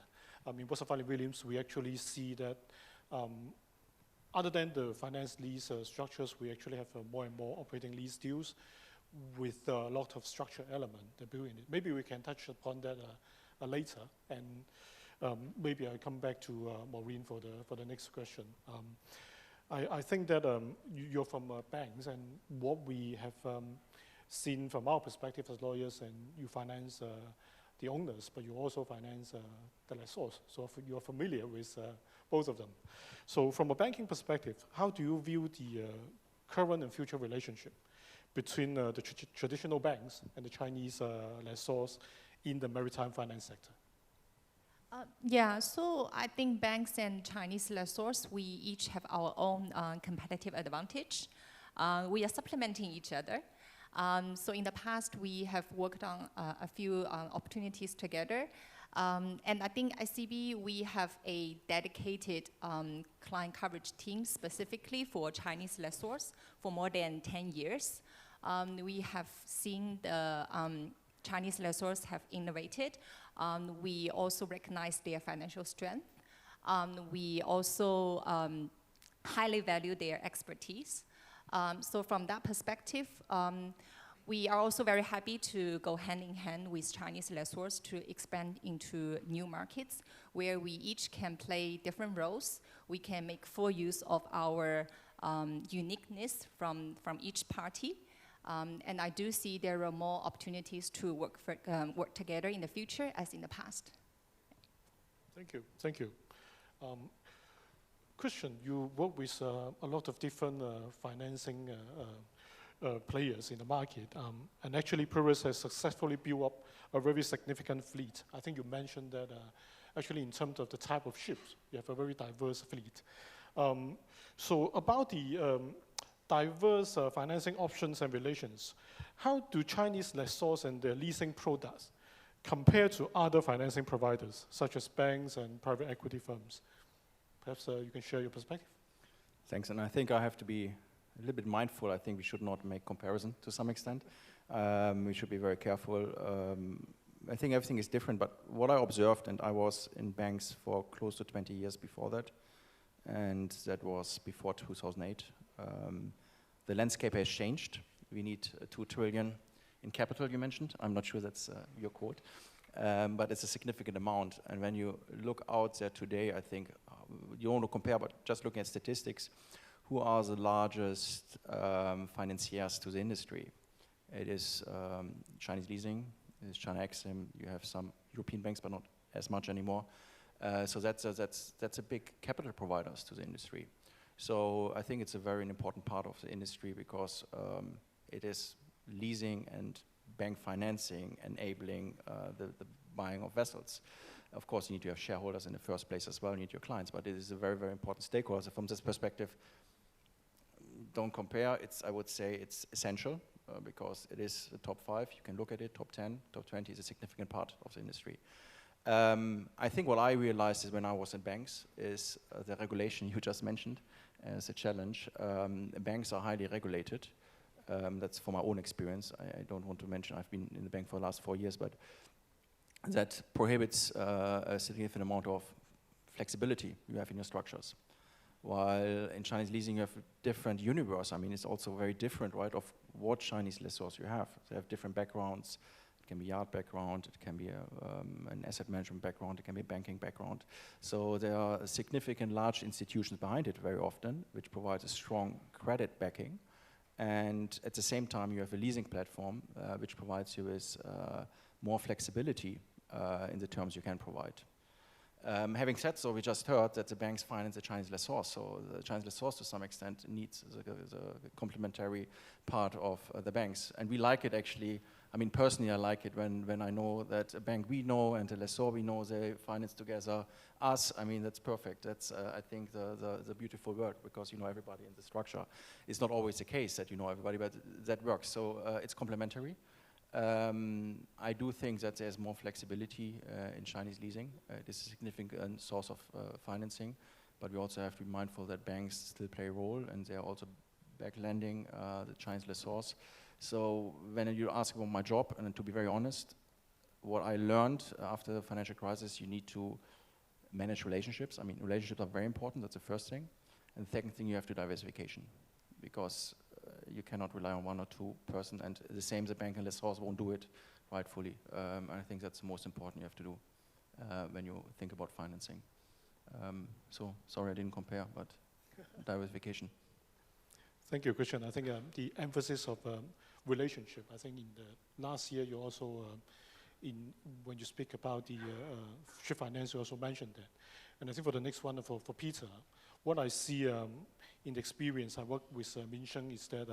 in Watson Williams, we actually see that other than the finance lease structures, we actually have more and more operating lease deals with a lot of structure element that built in it. Maybe we can touch upon that later, and maybe I'll come back to Maureen for the next question. I think that you're from banks, and what we have seen from our perspective as lawyers, and you finance the owners, but you also finance the lessors. So you're familiar with both of them. So from a banking perspective, how do you view the current and future relationship between the traditional banks and the Chinese lessors in the maritime finance sector? Yeah, so I think banks and Chinese lessors, we each have our own competitive advantage. We are supplementing each other. So in the past, we have worked on a few opportunities together. And I think ICB, we have a dedicated client coverage team specifically for Chinese lessors for more than 10 years. We have seen the Chinese lessors have innovated. We also recognize their financial strength. We also highly value their expertise. So from that perspective, we are also very happy to go hand in hand with Chinese lessors to expand into new markets where we each can play different roles. We can make full use of our uniqueness from each party. And I do see there are more opportunities to work together in the future as in the past. Thank you. Christian, you work with a lot of different financing players in the market, and actually Purus has successfully built up a very significant fleet. I think you mentioned that actually in terms of the type of ships, you have a very diverse fleet. So about the diverse financing options and relations, how do Chinese lessors and their leasing products compare to other financing providers, such as banks and private equity firms? Perhaps you can share your perspective. Thanks, and I think I have to be a little bit mindful. I think we should not make comparison to some extent. We should be very careful. I think everything is different, but what I observed, and I was in banks for close to 20 years before that, and that was before 2008. The landscape has changed. We need 2 trillion in capital, you mentioned. I'm not sure that's your quote, but it's a significant amount. And when you look out there today, I think you want to compare, but just looking at statistics, who are the largest financiers to the industry? It is Chinese leasing, it is China Exim, you have some European banks, but not as much anymore. So that's a big capital providers to the industry. So I think it's a very important part of the industry because it is leasing and bank financing enabling the buying of vessels. Of course, you need to have shareholders in the first place as well, you need your clients, but it is a very, very important stakeholder. So from this perspective, don't compare. I would say it's essential because it is the top 5. You can look at it, top 10, top 20 is a significant part of the industry. I think what I realized is when I was in banks is the regulation you just mentioned as a challenge. Banks are highly regulated. That's from my own experience. I don't want to mention, I've been in the bank for the last 4 years, but that prohibits a significant amount of flexibility you have in your structures. While in Chinese leasing you have a different universe. I mean, it's also very different, right, of what Chinese lessors you have. They have different backgrounds. It can be yard background, it can be an asset management background, it can be a banking background. So there are significant large institutions behind it very often, which provides a strong credit backing. And at the same time, you have a leasing platform, which provides you with more flexibility in the terms you can provide. Having said so, we just heard that the banks finance the Chinese lessors, so the Chinese lessors to some extent needs the complementary part of the banks. And we like it actually I mean, personally, I like it when I know that a bank we know and a lessor we know, they finance together us. I mean, that's perfect. That's, I think, the beautiful word, because you know everybody in the structure. It's not always the case that you know everybody, but that works. So it's complementary. I do think that there's more flexibility in Chinese leasing. It is a significant source of financing, but we also have to be mindful that banks still play a role, and they're also back lending the Chinese lessors. So when you ask about my job, and to be very honest, what I learned after the financial crisis, you need to manage relationships. I mean, relationships are very important, that's the first thing. And the second thing, you have to diversification, because you cannot rely on one or two person, and the same, the bank and lessors won't do it rightfully. And I think that's the most important you have to do when you think about financing. So, sorry I didn't compare, but diversification. Thank you, Christian. I think the emphasis of relationship, I think in the last year you also, when you speak about the Ship Finance, you also mentioned that. And I think for the next one, for Peter, what I see in the experience I work with Minsheng is that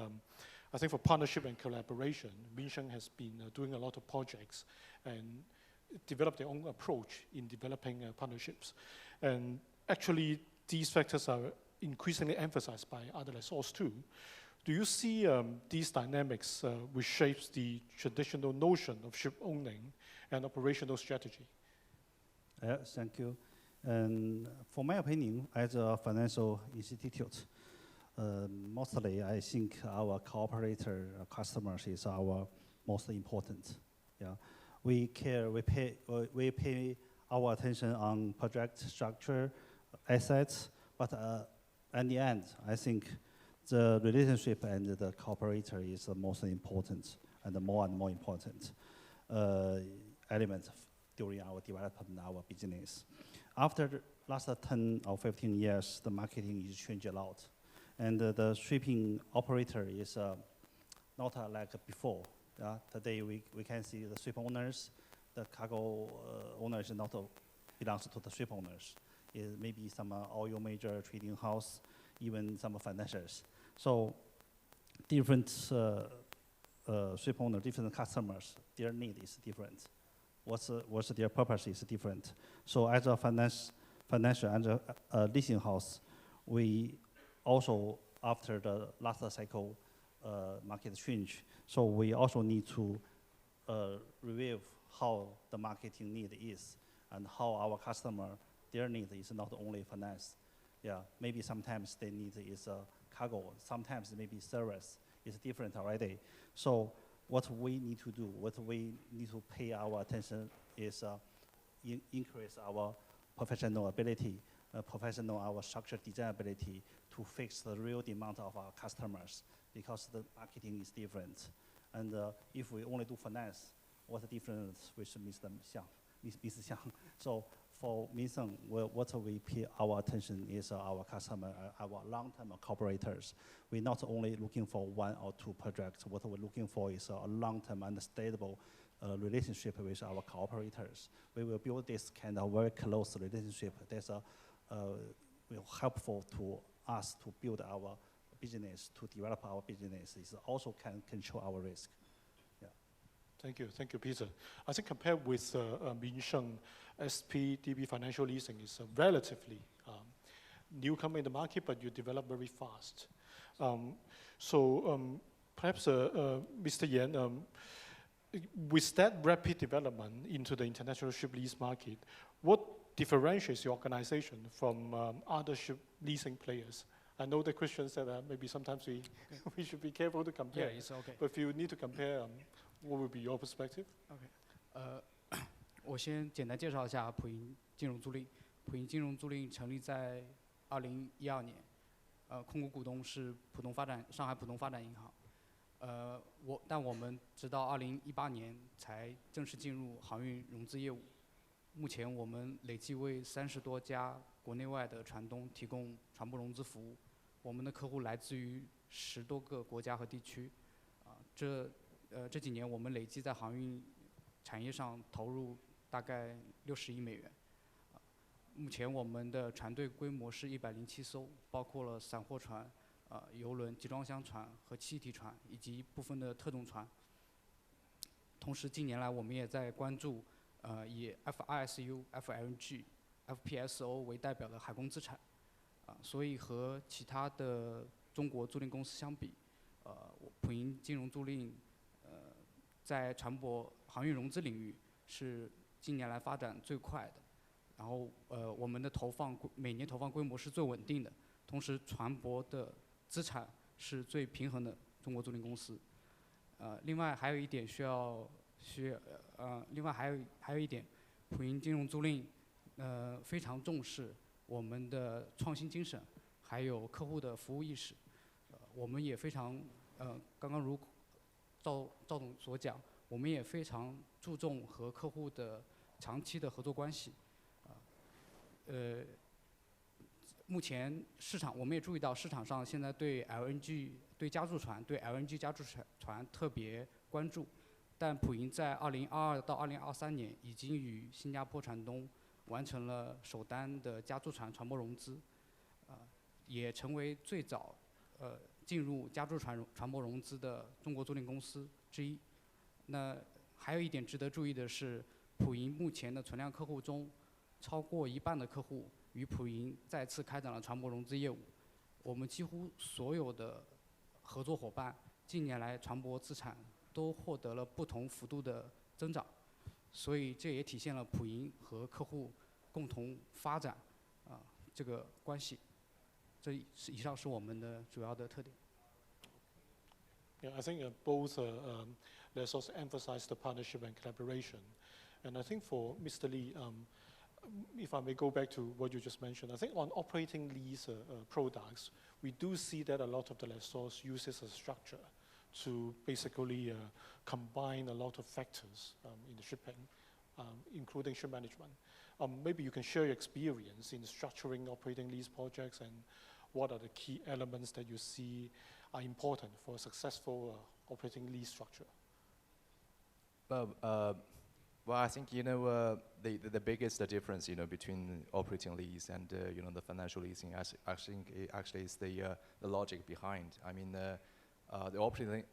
I think for partnership and collaboration, Minsheng has been doing a lot of projects and developed their own approach in developing partnerships. And actually, these factors are increasingly emphasized by other lessors too. Do you see these dynamics which shapes the traditional notion of ship owning and operational strategy? Thank you. And for my opinion, as a financial institute, mostly I think our cooperator customers is our most important. Yeah, we pay our attention on project structure, assets, but at the end, I think the relationship and the cooperator is the most important and more important element during our development, our business. After the last 10 or 15 years, the marketing is changed a lot. And the shipping operator is not like before. Today we can see the ship owners, the cargo owners not belongs to the ship owners. It maybe some oil major trading house, even some financiers. So different ship owners, different customers, their need is different. What's their purpose is different. So as a financial and a leasing house, we also, after the last cycle market change, so we also need to review how the marketing need is and how our customer, their need is not only finance. Yeah, maybe sometimes they need is cargo, sometimes maybe service is different already. So what we need to do, what we need to pay our attention is increase our professional ability, our structure design ability to fix the real demand of our customers, because the marketing is different. And if we only do finance, what's the difference with Mr. Xiang? So for Minsheng, what we pay our attention is our customer, our long-term cooperators. We're not only looking for one or two projects. What we're looking for is a long-term and stable relationship with our cooperators. We will build this kind of very close relationship that's helpful to us to build our business, to develop our business. It also can control our risk. Yeah. Thank you, Peter. I think compared with Minsheng, SPDB Financial Leasing is a relatively newcomer in the market, but you develop very fast. Perhaps Mr. Yan, with that rapid development into the international ship lease market, what differentiates your organization from other ship leasing players? I know the Christian said that maybe sometimes we should be careful to compare. Yeah, it's okay. But if you need to compare, what would be your perspective? Okay. 我先简单介绍一下普银金融租赁。普银金融租赁成立在2012年，控股股东是上海浦东发展银行。但我们直到2018年才正式进入航运融资业务。目前我们累计为30多家国内外的船东提供船舶融资服务。我们的客户来自于10多个国家和地区。这几年我们累计在航运产业上投入大概60亿美元。目前我们的船队规模是107艘，包括了散货船、邮轮、集装箱船和气体船，以及部分的特种船。同时近年来我们也在关注以 FISU、FLNG、FPSO 为代表的海工资产，所以和其他的中国租赁公司相比，普银金融租赁在船舶航运融资领域是近年来发展最快的，然后我们的每年投放规模是最稳定的，同时船舶的资产是最平衡的中国租赁公司。另外还有一点另外还有一点，普银金融租赁非常重视我们的创新精神，还有客户的服务意识。我们也非常刚刚如赵总所讲，我们也非常注重和客户的长期的合作关系。目前我们也注意到市场上现在对 LNG 加注船对 LNG 加注船特别关注，但普银在2022到2023年已经与新加坡船东完成了首单的加注船船舶融资，也成为最早进入加注船舶融资的中国租赁公司之一。那还有一点值得注意的是，普银目前的存量客户中，超过一半的客户与普银再次开展了船舶融资业务。我们几乎所有的合作伙伴近年来船舶资产都获得了不同幅度的增长，所以这也体现了普银和客户共同发展这个关系。以上是我们的主要的特点。Yeah, I think both lessors emphasize the partnership and collaboration. And I think for Mr. Lee, if I may go back to what you just mentioned, I think on operating lease products, we do see that a lot of the lessors use this as a structure to basically combine a lot of factors in the shipping, including ship management. Maybe you can share your experience in structuring operating lease projects and what are the key elements that you see are important for a successful operating lease structure? Well, I think the biggest difference between operating lease and the financial leasing, actually is the logic behind. I mean, the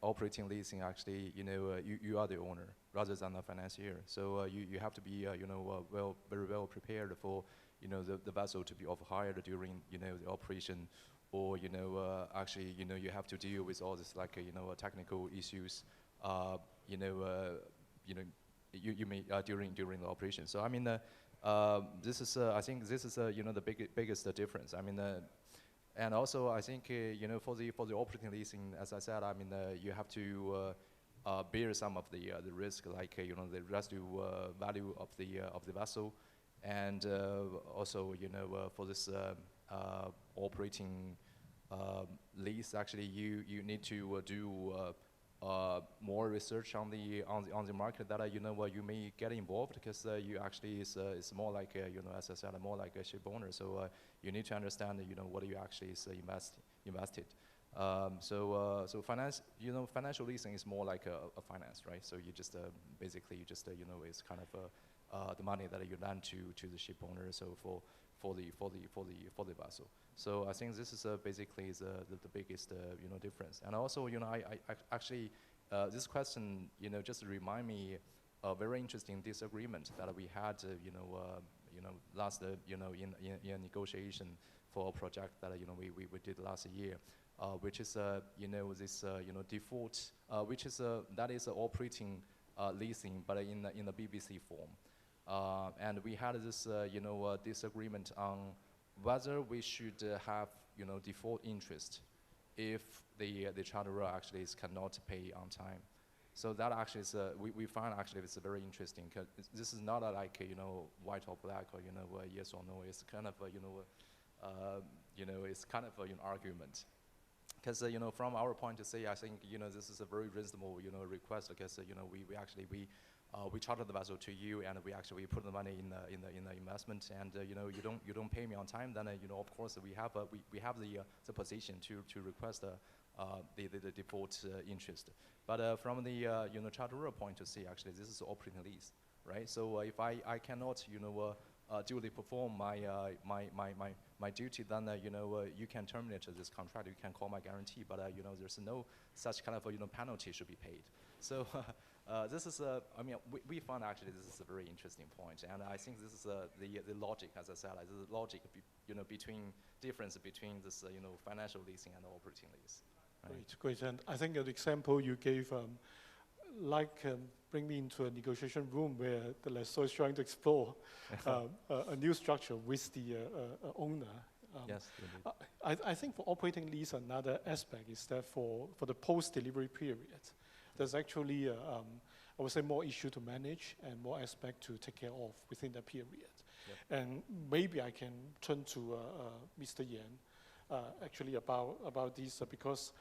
operating leasing actually you are the owner rather than a financier, so you have to be very well prepared for the vessel to be off-hired during the operation, or actually you have to deal with all this technical issues you may during the operation. So I mean this is I think this is the biggest difference. I mean and also I think for the operating leasing, as I said, I mean you have to bear some of the risk, like the residual value of the vessel, and also for this operating lease, actually you need to do more research on the market that you may get involved, because you actually it's more like as I said, more like a ship owner, so you need to understand what you actually invested. So finance, financial leasing is more like a finance, right? So you just basically it's kind of the money that you lend to the ship owner, so for the vessel. So I think this is basically the biggest difference. And also I actually this question just remind me a very interesting disagreement that we had last in negotiation for a project that we did last year, which is this default, which is that is operating leasing, but in the BBC form. And we had this disagreement on whether we should have default interest if the charterer actually cannot pay on time. So that actually is we find actually it's very interesting, because this is not like white or black or yes or no. It's kind of it's kind of an argument, because from our point to say, I think this is a very reasonable request, because we charter the vessel to you, and we put the money in the investment, and you don't pay me on time, then of course we have the position to request the default interest. But from the charterer point to see, actually this is operating lease, right? So if I cannot duly perform my duty, then you can terminate this contract, you can call my guarantee, but there's no such kind of penalty should be paid. So this is, I mean, we found actually this is a very interesting point, and I think this is the logic, as I said, like the logic, between difference between this, financial leasing and operating lease. Right? Great. And I think the example you gave, bring me into a negotiation room where the lessor is trying to explore a new structure with the owner. Yes. I think for operating lease, another aspect is that for the post-delivery period, there's actually, I would say, more issue to manage and more aspect to take care of within that period. Yep. And maybe I can turn to Mr. Yan, actually about this, because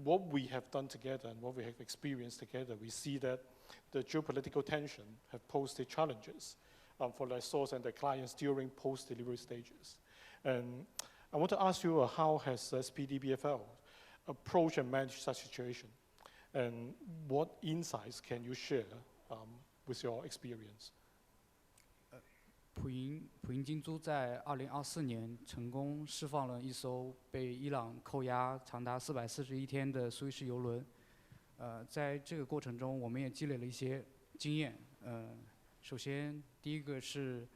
what we have done together and what we have experienced together, we see that the geopolitical tension have posed challenges for lessors and their clients during post-delivery stages. And I want to ask you, how has SPDBFL approached and managed such situation? And what insights can you share with your experience? 普银金租在2024年成功释放了一艘被伊朗扣押长达441天的苏伊士邮轮。在这个过程中，我们也积累了一些经验。首先，第一个是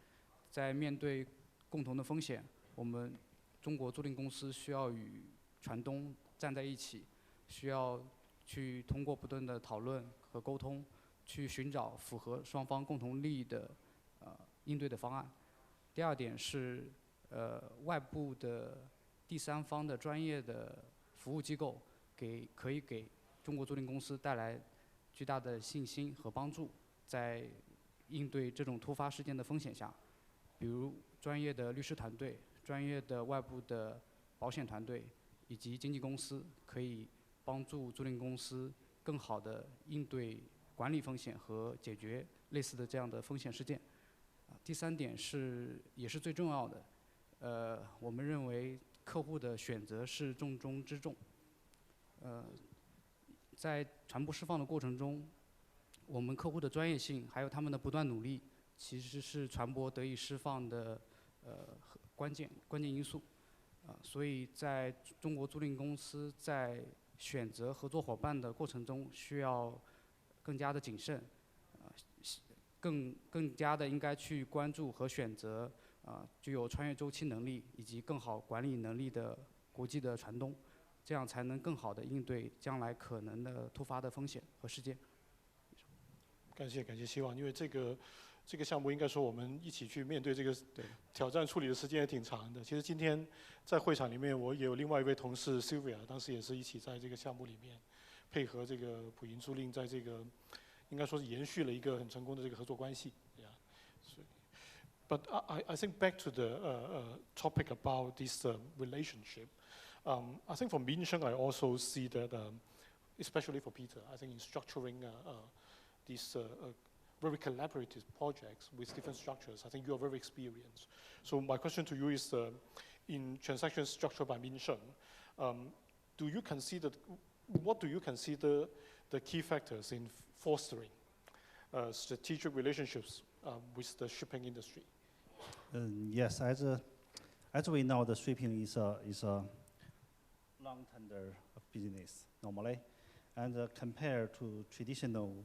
在面对共同的风险，我们中国租赁公司需要与船东站在一起，需要去通过不断的讨论和沟通，去寻找符合双方共同利益的应对的方案。第二点是，外部的第三方的专业的服务机构可以给中国租赁公司带来巨大的信心和帮助，在应对这种突发事件的风险下，比如专业的律师团队、专业的外部的保险团队以及经纪公司，可以帮助租赁公司更好地应对管理风险和解决类似的这样的风险事件。第三点也是最重要的，我们认为客户的选择是重中之重。在船舶释放的过程中，我们客户的专业性还有他们的不断努力，其实是船舶得以释放的关键因素。所以在中国租赁公司在选择合作伙伴的过程中，需要更加的谨慎，更加的应该去关注和选择具有穿越周期能力以及更好管理能力的国际的船东，这样才能更好的应对将来可能的突发的风险和事件。感谢，希望，因为这个项目应该说我们一起去面对这个挑战，处理的时间也挺长的。其实今天在会场里面，我也有另外一位同事 Sylvia， 当时也是一起在这个项目里面配合这个普银租赁，在这个应该说是延续了一个很成功的这个合作关系。But I think back to the topic about this relationship. I think for Minsheng, I also see that, especially for Peter, I think in structuring these very collaborative projects with different structures, I think you are very experienced. So my question to you is, in transactions structured by Minsheng, what do you consider the key factors in fostering strategic relationships with the shipping industry? Yes, as we know, the shipping is a long tender business normally, and compared to traditional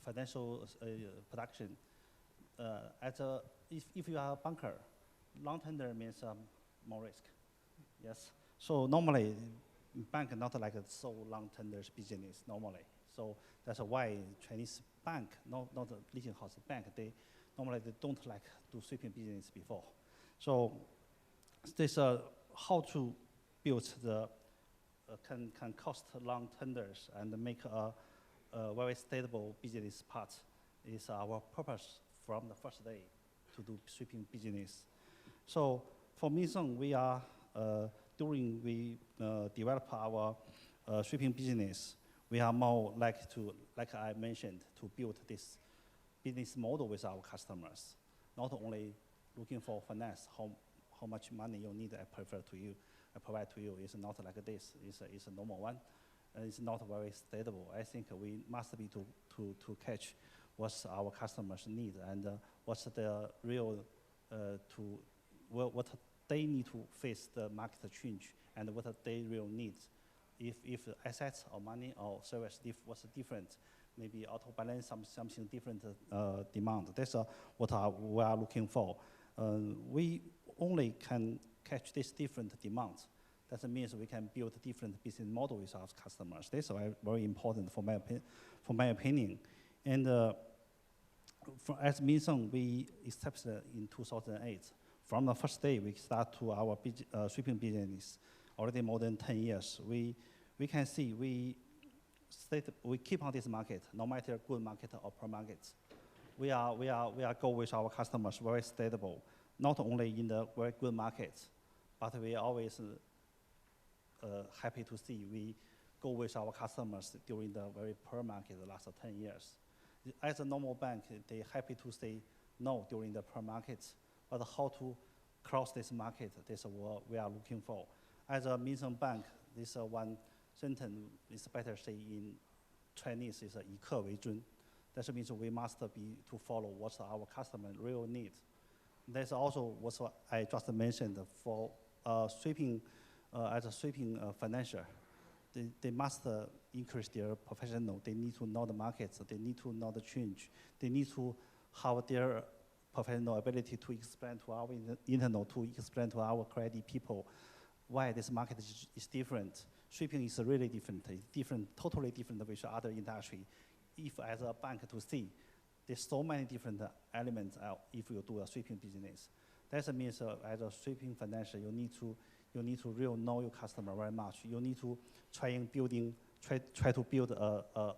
financial production, if you are a banker, long tender means more risk. Yes. So normally, bank not like a so long tenders business normally. So that's why Chinese bank, not the leasing house bank, they normally don't like do shipping business before. So this how to build the can cost long tenders and make a very stable business part is our purpose from the first day to do shipping business. So for Minsheng, we are during we develop our shipping business, we are more like I mentioned, to build this business model with our customers. Not only looking for finance, how much money you need, I provide to you. It's not like this. It's a normal one. It's not very stable. I think we must be to catch what our customers need and what's the real what they need to face the market change and what they real needs if assets or money or service was different, maybe auto balance something different demand. That's what we are looking for. We only can catch this different demands. That means we can build different business model with our customers. That's very important for my opinion. And as Minson, we established in 2008. From the first day we start to our shipping business, already more than 10 years. We can see we keep on this market, no matter good market or poor market. We are go with our customers very stable, not only in the very good markets, but we are always happy to see we go with our customers during the very poor market the last 10 years. As a normal bank, they happy to say no during the poor markets, but how to cross this market, this is what we are looking for. As a Minson bank, this one sentence is better say in Chinese is 以客为尊. That means we must be to follow what our customer real need. That's also what I just mentioned for sweeping, as a sweeping financial. They must increase their professional. They need to know the markets. They need to know the change. They need to have their professional ability to explain to our internal, to explain to our credit people why this market is different. Sweeping is really different. It's different, totally different with other industry. If as a bank to see, there's so many different elements if you do a sweeping business. That means as a sweeping financial, you need to really know your customer very much. You need to try to build a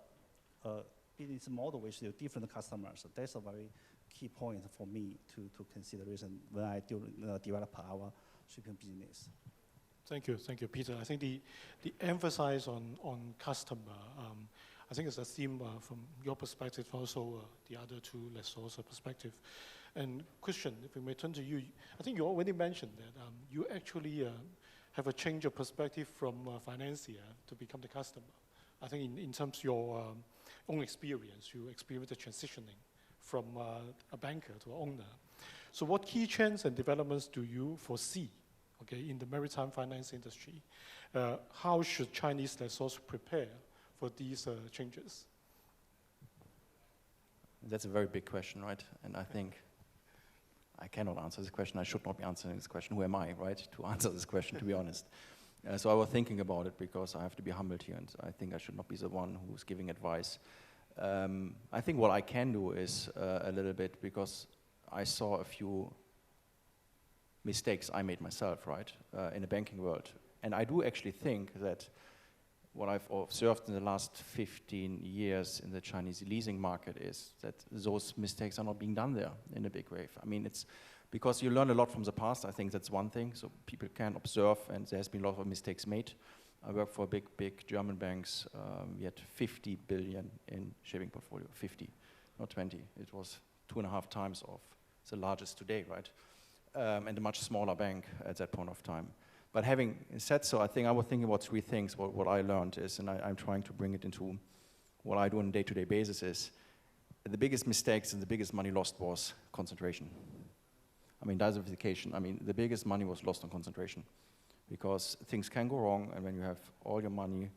business model with your different customers. That's a very key point for me to consideration when I develop our shipping business. Thank you, Peter. I think the emphasis on customer, I think it's a theme from your perspective, also the other two lessors' perspective. And Christian, if we may turn to you, I think you already mentioned that you actually have a change of perspective from financier to become the customer. I think in terms of your own experience, you experienced the transitioning from a banker to an owner. So what key trends and developments do you foresee, okay, in the maritime finance industry? How should Chinese lessors prepare for these changes? That's a very big question, right? And I think I cannot answer this question. I should not be answering this question. Who am I, right, to answer this question, to be honest? So I was thinking about it because I have to be humbled here, and I think I should not be the one who's giving advice. I think what I can do is a little bit, because I saw a few mistakes I made myself, right, in the banking world. And I do actually think that what I've observed in the last 15 years in the Chinese leasing market is that those mistakes are not being done there in a big wave. I mean, it's because you learn a lot from the past. I think that's one thing. So people can observe, and there's been a lot of mistakes made. I work for big German banks. We had 50 billion in shipping portfolio, 50, not 20. It was 2.5 times of the largest today, right? And a much smaller bank at that point of time. But having said so, I think I was thinking about three things. What I learned is, and I'm trying to bring it into what I do on a day-to-day basis, is the biggest mistakes and the biggest money lost was concentration. I mean, diversification. I mean, the biggest money was lost on concentration, because things can go wrong, and when you have all your money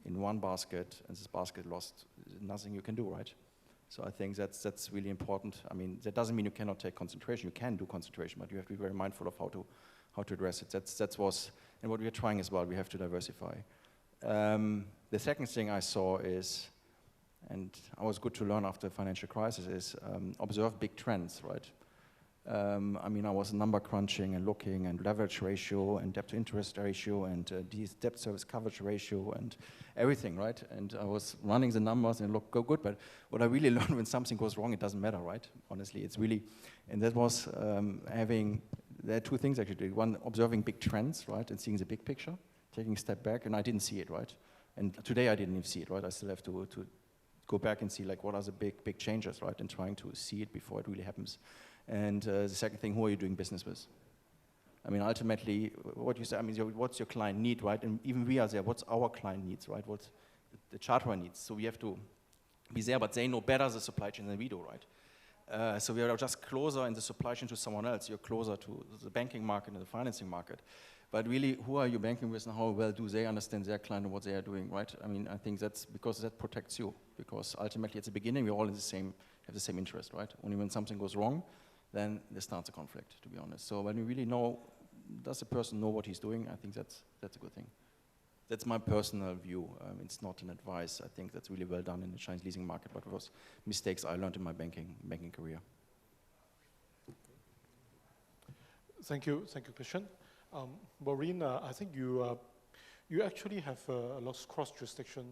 in one basket, and this basket lost, nothing you can do, right? So I think that's really important. I mean, that doesn't mean you cannot take concentration. You can do concentration, but you have to be very mindful of how to address it. That was, and what we are trying as well, we have to diversify. The second thing I saw is, and I was good to learn after the financial crisis, is observe big trends, right? I mean, I was number crunching and looking, and leverage ratio, and debt to interest ratio, and debt service coverage ratio, and everything, right? And I was running the numbers and go good, but what I really learned, when something goes wrong, it doesn't matter, right? Honestly, it's really, and that was there are two things actually. One, observing big trends, right, and seeing the big picture, taking a step back, and I didn't see it, right? And today I didn't even see it, right? I still have to go back and see, like, what are the big changes, right, and trying to see it before it really happens. And the second thing, who are you doing business with? I mean, ultimately, what you say, I mean, what's your client need, right? And even we are there, what's our client needs, right? What the charterer needs. So we have to be there, but they know better the supply chain than we do, right? So we are just closer in the supply chain to someone else. You're closer to the banking market and the financing market. But really, who are you banking with and how well do they understand their client and what they are doing, right? I mean, I think that's because that protects you. Because ultimately, at the beginning, we're all have the same interest, right? Only when something goes wrong, then there starts a conflict, to be honest. So when we really know, does the person know what he's doing? I think that's a good thing. That's my personal view. It's not an advice. I think that's really well done in the Chinese leasing market, but it was mistakes I learned in my banking career. Thank you, Christian. Maureen, I think you actually have a lot of cross-jurisdiction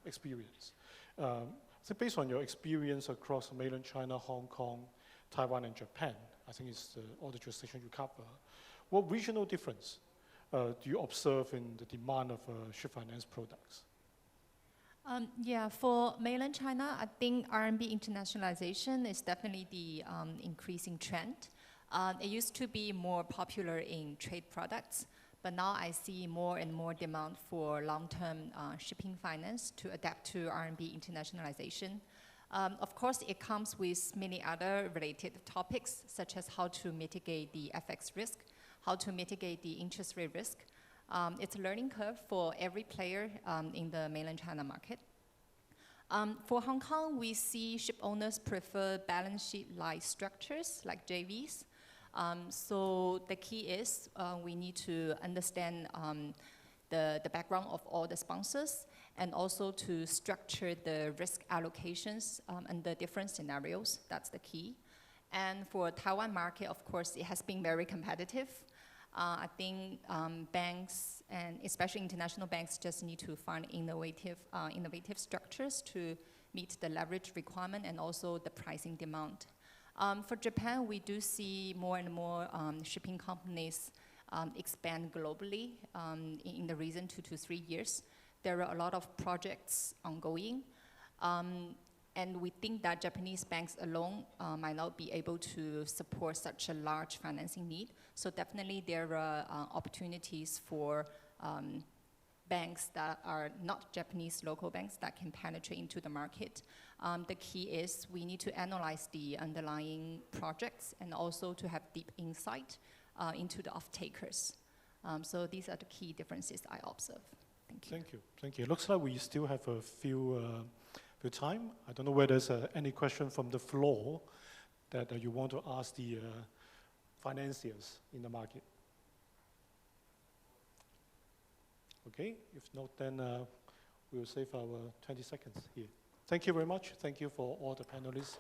experience. So based on your experience across mainland China, Hong Kong, Taiwan, and Japan, I think it's all the jurisdictions you cover. What regional difference do you observe in the demand of ship finance products? Yeah, for mainland China, I think RMB internationalization is definitely the increasing trend. It used to be more popular in trade products, but now I see more and more demand for long-term shipping finance to adapt to RMB internationalization. Of course, it comes with many other related topics, such as how to mitigate the FX risk, how to mitigate the interest rate risk. It's a learning curve for every player in the mainland China market. For Hong Kong, we see ship owners prefer balance sheet-like structures like JVs. So the key is we need to understand the background of all the sponsors and also to structure the risk allocations under different scenarios. That's the key. And for Taiwan market, of course, it has been very competitive. I think banks, and especially international banks, just need to find innovative structures to meet the leverage requirement and also the pricing demand. For Japan, we do see more and more shipping companies expand globally in the recent 2 to 3 years. There are a lot of projects ongoing. And we think that Japanese banks alone might not be able to support such a large financing need. So definitely there are opportunities for banks that are not Japanese local banks that can penetrate into the market. The key is we need to analyze the underlying projects and also to have deep insight into the off-takers. So these are the key differences I observe. Thank you. Thank you. It looks like we still have a few time. I don't know whether there's any question from the floor that you want to ask the financiers in the market. Okay, if not, then we'll save our 20 seconds here. Thank you very much. Thank you for all the panelists.